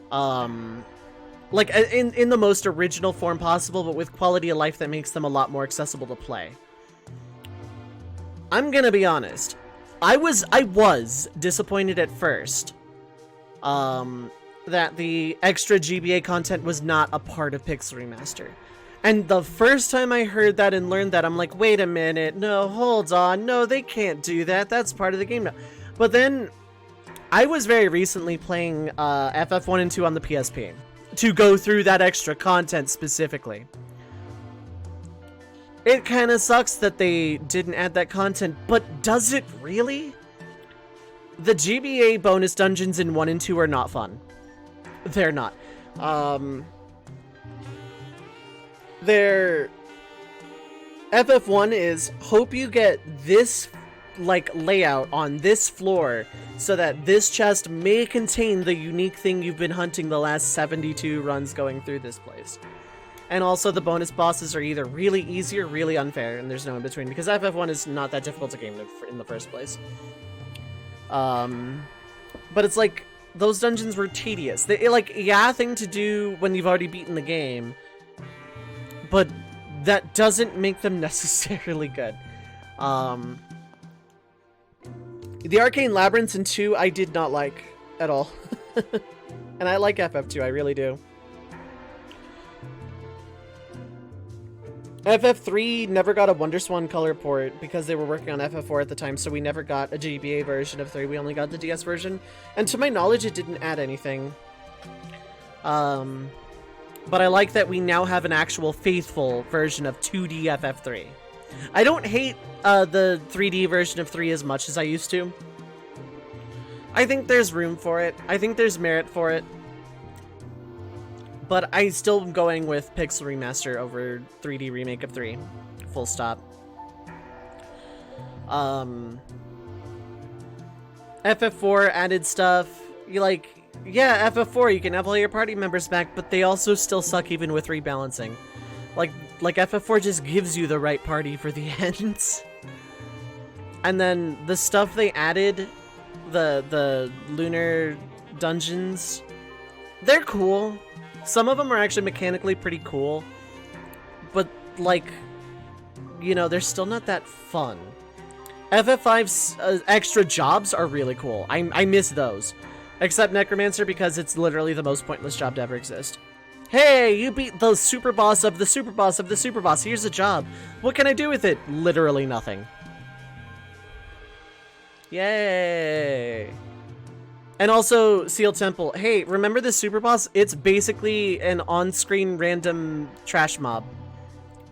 like, in the most original form possible, but with quality of life that makes them a lot more accessible to play. I'm gonna be honest. I was disappointed at first. That the extra GBA content was not a part of Pixel Remaster. And the first time I heard that and learned that, I'm like, wait a minute, no, hold on, no, they can't do that, that's part of the game now. But then, I was very recently playing FF1 and 2 on the PSP, to go through that extra content specifically. It kinda sucks that they didn't add that content, but does it really? The GBA bonus dungeons in 1 and 2 are not fun. They're not. They're... FF1 is, hope you get this, like, layout on this floor, so that this chest may contain the unique thing you've been hunting the last 72 runs going through this place. And also the bonus bosses are either really easy or really unfair, and there's no in between, because FF1 is not that difficult a game in the first place. But it's like, those dungeons were tedious. They, like, yeah, thing to do when you've already beaten the game, but that doesn't make them necessarily good. The Arcane Labyrinths in 2, I did not like at all. And I like FF2, I really do. FF3 never got a WonderSwan color port because they were working on FF4 at the time, so we never got a GBA version of 3. We only got the DS version, and to my knowledge, it didn't add anything. But I like that we now have an actual faithful version of 2D FF3. I don't hate the 3D version of 3 as much as I used to. I think there's room for it. I think there's merit for it. But I still am going with Pixel Remaster over 3D Remake of 3. Full stop. FF4 added stuff. Yeah, FF4, you can have all your party members back, but they also still suck even with rebalancing. Like FF4 just gives you the right party for the ends. And then the stuff they added, the lunar dungeons, they're cool. Some of them are actually mechanically pretty cool, but they're still not that fun. FF5's extra jobs are really cool. I miss those. Except Necromancer, because it's literally the most pointless job to ever exist. Hey, you beat the super boss of the super boss of the super boss. Here's a job. What can I do with it? Literally nothing. Yay. And also, Seal Temple. Hey, remember the super boss? It's basically an on-screen random trash mob,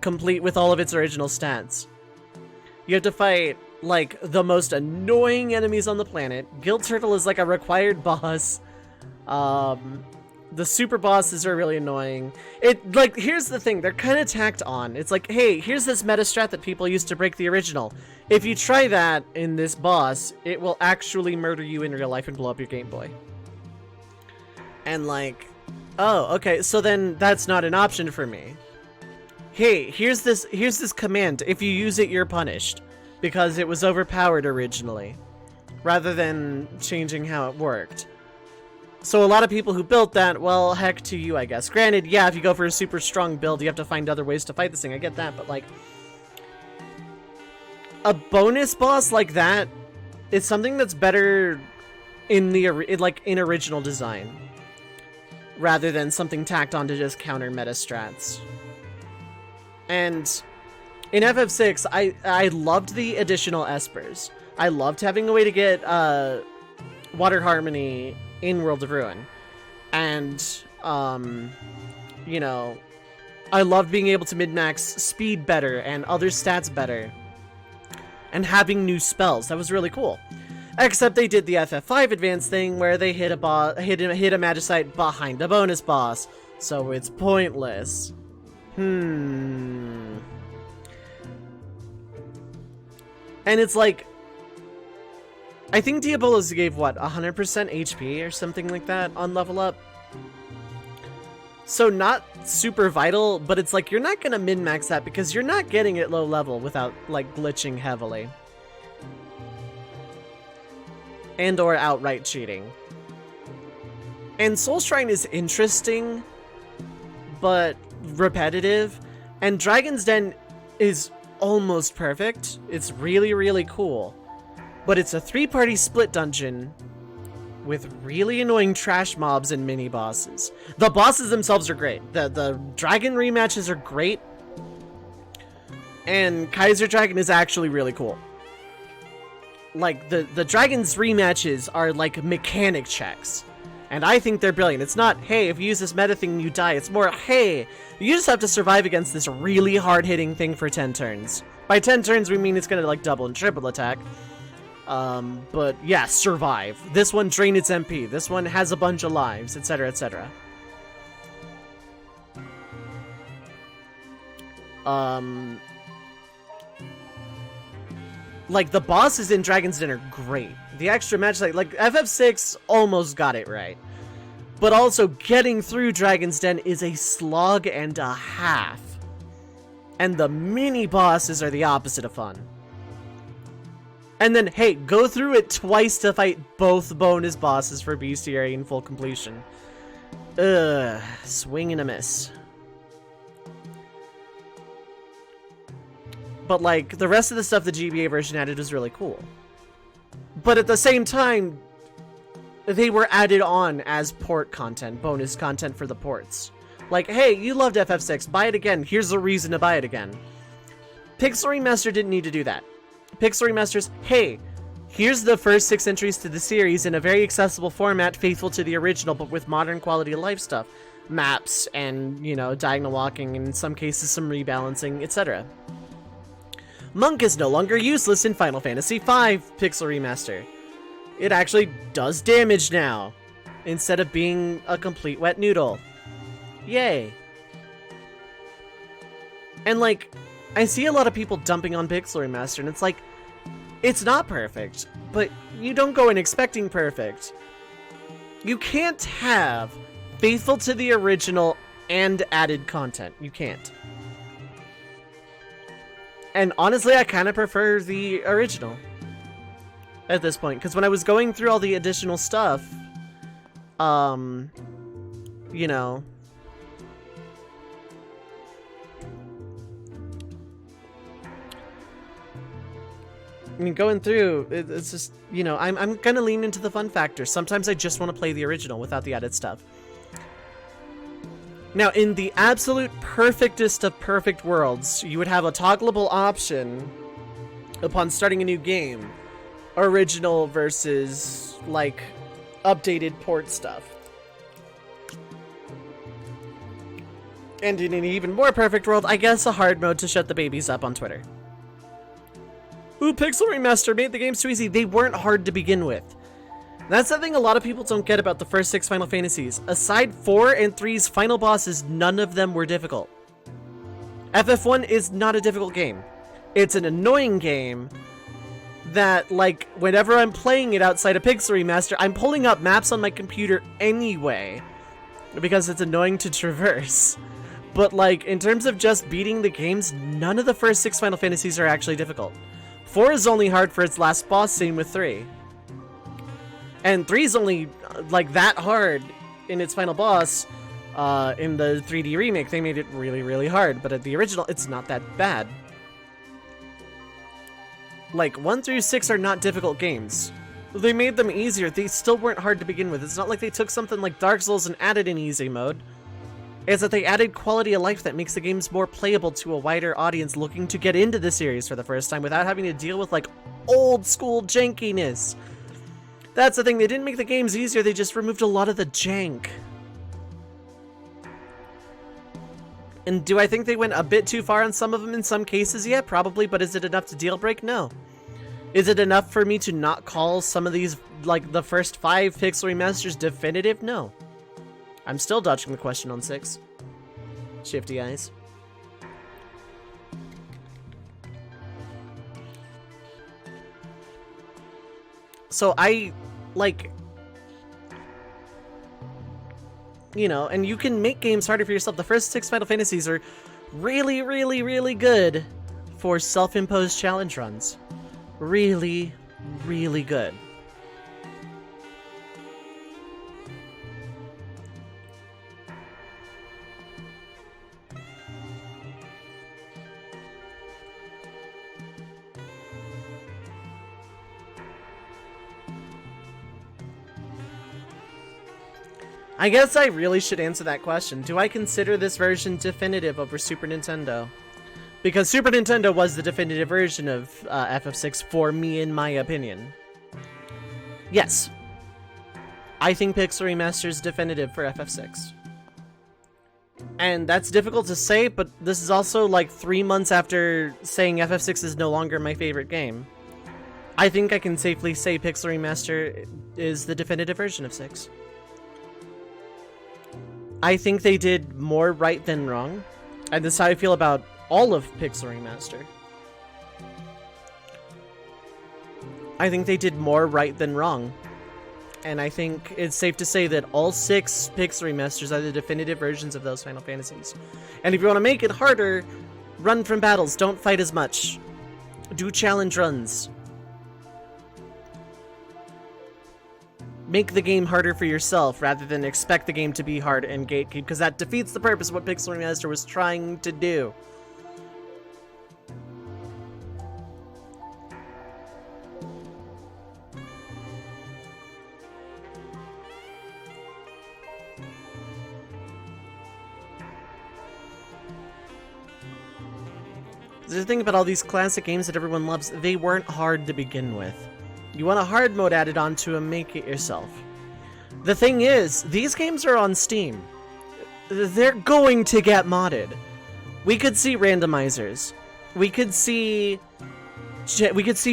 complete with all of its original stats. You have to fight, the most annoying enemies on the planet. Guild Turtle is, a required boss. The super bosses are really annoying. Here's the thing. They're kind of tacked on. It's hey, here's this meta strat that people used to break the original. If you try that in this boss, it will actually murder you in real life and blow up your Game Boy. And oh, okay, so then that's not an option for me. Hey, here's this command. If you use it, you're punished. Because it was overpowered originally, rather than changing how it worked. So a lot of people who built that, well, heck to you, I guess. Granted, yeah, if you go for a super strong build, you have to find other ways to fight this thing. I get that, but a bonus boss like that is something that's better in the in original design, rather than something tacked on to just counter meta strats. And in FF6, I loved the additional espers. I loved having a way to get Water Harmony in World of Ruin. And, I loved being able to min-max speed better and other stats better. And having new spells. That was really cool. Except they did the FF5 advanced thing where they hit a Magicite behind a bonus boss. So it's pointless. And it's I think Diabolos gave, 100% HP or something like that on level up? So not super vital, but it's you're not gonna min-max that because you're not getting it low level without, glitching heavily. And or outright cheating. And Soul Shrine is interesting, but repetitive. And Dragon's Den is almost perfect. It's really, really cool. But it's a 3-party split dungeon with really annoying trash mobs and mini bosses. The bosses themselves are great. The dragon rematches are great. And Kaiser Dragon is actually really cool. The dragon's rematches are mechanic checks. And I think they're brilliant. It's not, hey, if you use this meta thing, you die. It's more, hey, you just have to survive against this really hard-hitting thing for 10 turns. By 10 turns, we mean it's gonna, double and triple attack. But yeah, survive. This one drain its MP. This one has a bunch of lives, etc., etc. The bosses in Dragon's Den are great. The extra match, FF6 almost got it right. But also, getting through Dragon's Den is a slog and a half. And the mini bosses are the opposite of fun. And then, hey, go through it twice to fight both bonus bosses for bestiary in full completion. Ugh, swing and a miss. But the rest of the stuff the GBA version added was really cool. But at the same time, they were added on as port content, bonus content for the ports. Like, hey, you loved FF6, buy it again. Here's a reason to buy it again. Pixel Remaster didn't need to do that. Pixel Remaster's, hey, here's the first 6 entries to the series in a very accessible format, faithful to the original, but with modern quality of life stuff. Maps and, you know, diagonal walking, and in some cases some rebalancing, etc. Monk is no longer useless in Final Fantasy V Pixel Remaster. It actually does damage now, instead of being a complete wet noodle. Yay. And like, I see a lot of people dumping on Pixel Remaster, and it's like, it's not perfect, but you don't go in expecting perfect. You can't have faithful to the original and added content. You can't. And honestly, I kind of prefer the original at this point, because when I was going through all the additional stuff, you know, I mean, going through, it's just, you know, I'm gonna lean into the fun factor. Sometimes I just want to play the original without the added stuff. Now, in the absolute perfectest of perfect worlds, you would have a toggleable option upon starting a new game. Original versus, like, updated port stuff. And in an even more perfect world, I guess a hard mode to shut the babies up on Twitter. Ooh, Pixel Remaster made the games too easy. They weren't hard to begin with. That's the thing a lot of people don't get about the first 6 Final Fantasies. Aside 4 and 3's final bosses, none of them were difficult. FF1 is not a difficult game. It's an annoying game that, like, whenever I'm playing it outside of Pixel Remaster, I'm pulling up maps on my computer anyway, because it's annoying to traverse. But, like, in terms of just beating the games, none of the first 6 Final Fantasies are actually difficult. 4 is only hard for its last boss, same with 3. And 3 is only, like, that hard in its final boss. In the 3D remake, they made it really, really hard. But at the original, it's not that bad. Like, 1 through 6 are not difficult games. They made them easier. They still weren't hard to begin with. It's not like they took something like Dark Souls and added an easy mode. It's that they added quality of life that makes the games more playable to a wider audience looking to get into the series for the first time without having to deal with, like, old school jankiness. That's the thing, they didn't make the games easier, they just removed a lot of the jank. And do I think they went a bit too far on some of them in some cases? Yeah, probably, but is it enough to deal break? No. Is it enough for me to not call some of these, like, the first 5 Pixel Remasters definitive? No. I'm still dodging the question on 6. Shifty eyes. So I, like, you know, and you can make games harder for yourself. The first 6 Final Fantasies are really, really, really good for self-imposed challenge runs. Really, really good. I guess I really should answer that question. Do I consider this version definitive over Super Nintendo? Because Super Nintendo was the definitive version of FF6 for me, in my opinion. Yes. I think Pixel Remaster is definitive for FF6. And that's difficult to say, but this is also like 3 months after saying FF6 is no longer my favorite game. I think I can safely say Pixel Remaster is the definitive version of 6. I think they did more right than wrong, and this is how I feel about all of Pixel Remaster. I think they did more right than wrong, and I think it's safe to say that all 6 Pixel Remasters are the definitive versions of those Final Fantasies. And if you want to make it harder, run from battles, don't fight as much. Do challenge runs. Make the game harder for yourself rather than expect the game to be hard and gatekeep, because that defeats the purpose of what Pixel Remaster was trying to do. the thing about all these classic games that everyone loves, they weren't hard to begin with. You want a hard mode added onto them, make it yourself. The thing is, these games are on Steam. They're going to get modded. We could see randomizers. We could see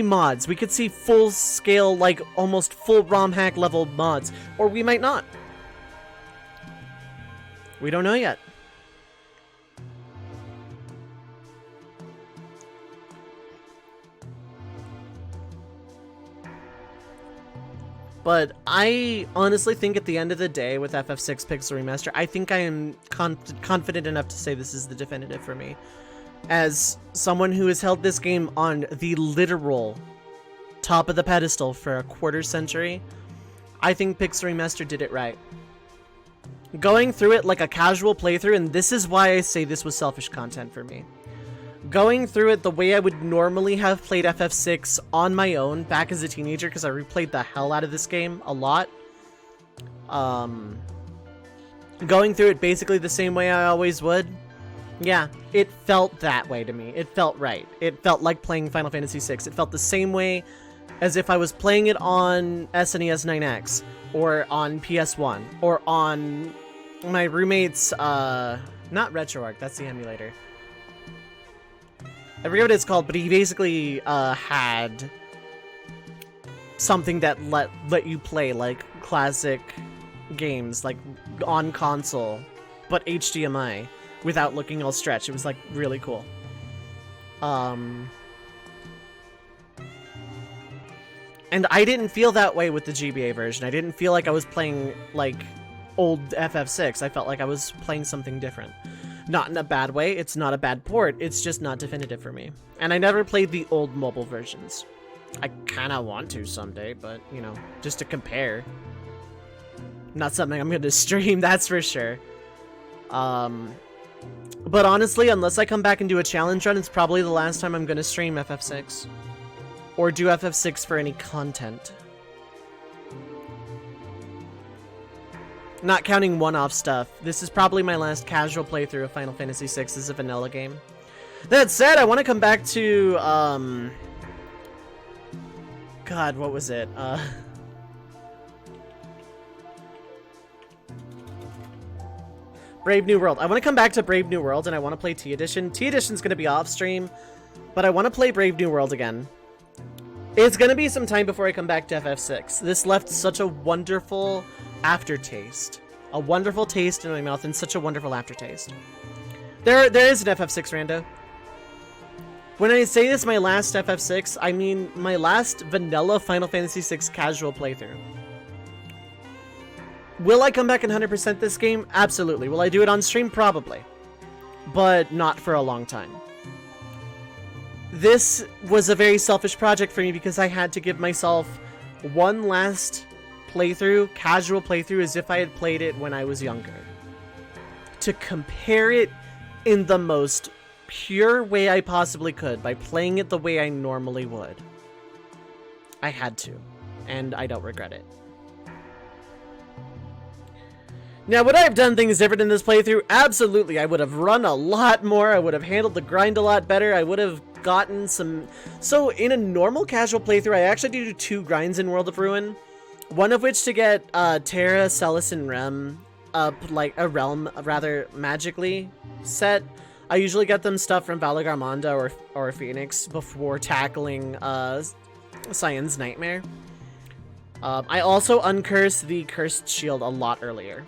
mods. We could see full-scale, like, almost full ROM hack level mods. Or we might not. We don't know yet. But I honestly think at the end of the day with FF6 Pixel Remaster, I think I am confident enough to say this is the definitive for me. As someone who has held this game on the literal top of the pedestal for a quarter century, I think Pixel Remaster did it right. Going through it like a casual playthrough, and this is why I say this was selfish content for me. Going through it the way I would normally have played FF6 on my own back as a teenager, because I replayed the hell out of this game a lot. Going through it basically the same way I always would. Yeah, it felt that way to me. It felt right. It felt like playing Final Fantasy VI. It felt the same way as if I was playing it on SNES 9X, or on PS1, or on my roommate's, not RetroArch, that's the emulator. I forget what it's called, but he basically had something that let you play like classic games, like on console, but HDMI without looking all stretched. It was like really cool. And I didn't feel that way with the GBA version. I didn't feel like I was playing like old FF6. I felt like I was playing something different. Not in a bad way, it's not a bad port, it's just not definitive for me. And I never played the old mobile versions. I kinda want to someday, but, you know, just to compare. Not something I'm gonna stream, that's for sure. But honestly, unless I come back and do a challenge run, it's probably the last time I'm gonna stream FF6. Or do FF6 for any content. Not counting one-off stuff, this is probably my last casual playthrough of Final Fantasy VI as a vanilla game. That said, I want to come back to, God, what was it? Brave New World. I want to come back to Brave New World, and I want to play T Edition. T Edition's going to be off-stream, but I want to play Brave New World again. It's going to be some time before I come back to FF6. This left such a wonderful aftertaste. A wonderful taste in my mouth and such a wonderful aftertaste. There is an FF6 rando. When I say this my last FF6, I mean my last vanilla Final Fantasy VI casual playthrough. Will I come back and 100% this game? Absolutely. Will I do it on stream? Probably. But not for a long time. This was a very selfish project for me because I had to give myself one last playthrough, casual playthrough, as if I had played it when I was younger. To compare it in the most pure way I possibly could, by playing it the way I normally would. I had to, and I don't regret it. Now, would I have done things different in this playthrough? Absolutely. I would have run a lot more, I would have handled the grind a lot better, I would have gotten some... So, in a normal casual playthrough, I actually do 2 grinds in World of Ruin. One of which to get Terra, Celis, and Rem up, like, a realm, rather, magically set. I usually get them stuff from Valagarmonda or Phoenix before tackling Cyan's Nightmare. I also uncurse the Cursed Shield a lot earlier,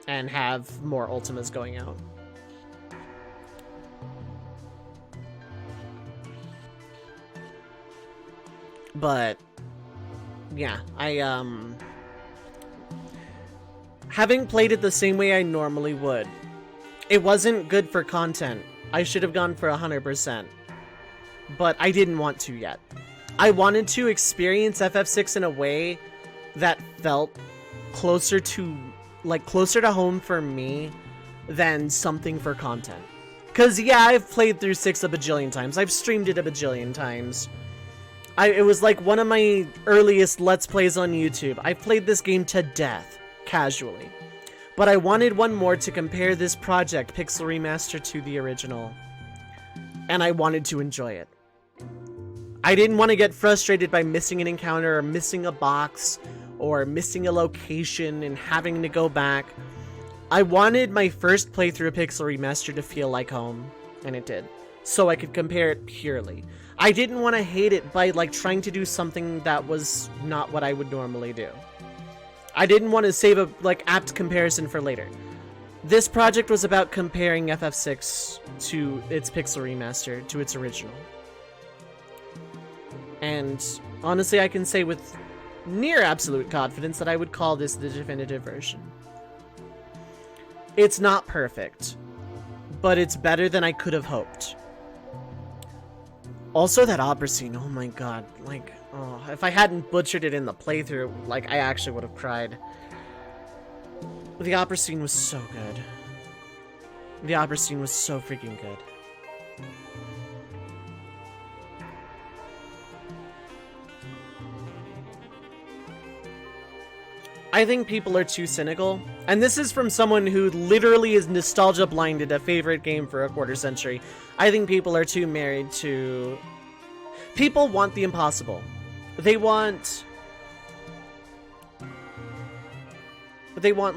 and have more Ultimas going out. But... yeah, having played it the same way I normally would, it wasn't good for content. I should have gone for 100%. But I didn't want to yet. I wanted to experience FF6 in a way that felt closer to home for me than something for content. Cause yeah, I've played through 6 a bajillion times. I've streamed it a bajillion times. It was like one of my earliest Let's Plays on YouTube. I played this game to death, casually. But I wanted one more to compare this project, Pixel Remaster, to the original. and I wanted to enjoy it. I didn't want to get frustrated by missing an encounter or missing a box or missing a location and having to go back. I wanted my first playthrough of Pixel Remaster to feel like home, and it did, so I could compare it purely. I didn't want to hate it by like trying to do something that was not what I would normally do. I didn't want to save a like apt comparison for later. This project was about comparing FF6 to its Pixel Remaster to its original. And honestly, I can say with near absolute confidence that I would call this the definitive version. It's not perfect, but it's better than I could have hoped. Also, that opera scene, oh my god, like, oh, if I hadn't butchered it in the playthrough, like, I actually would have cried. The opera scene was so good. The opera scene was so freaking good. I think people are too cynical, and this is from someone who literally is nostalgia blinded a favorite game for a quarter century. I think people are too married to... People want the impossible. They want,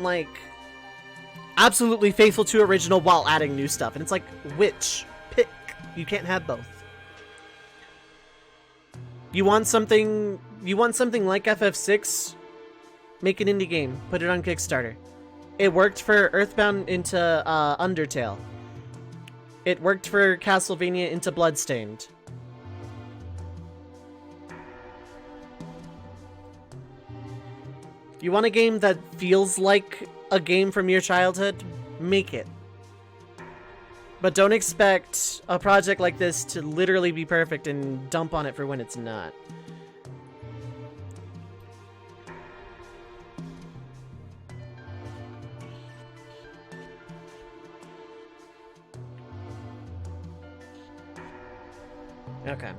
like, absolutely faithful to original while adding new stuff, and it's like, which? Pick. You can't have both. You want something like FF6? Make an indie game. Put it on Kickstarter. It worked for Earthbound into Undertale. It worked for Castlevania into Bloodstained. You want a game that feels like a game from your childhood? Make it. But don't expect a project like this to literally be perfect and dump on it for when it's not. Okay.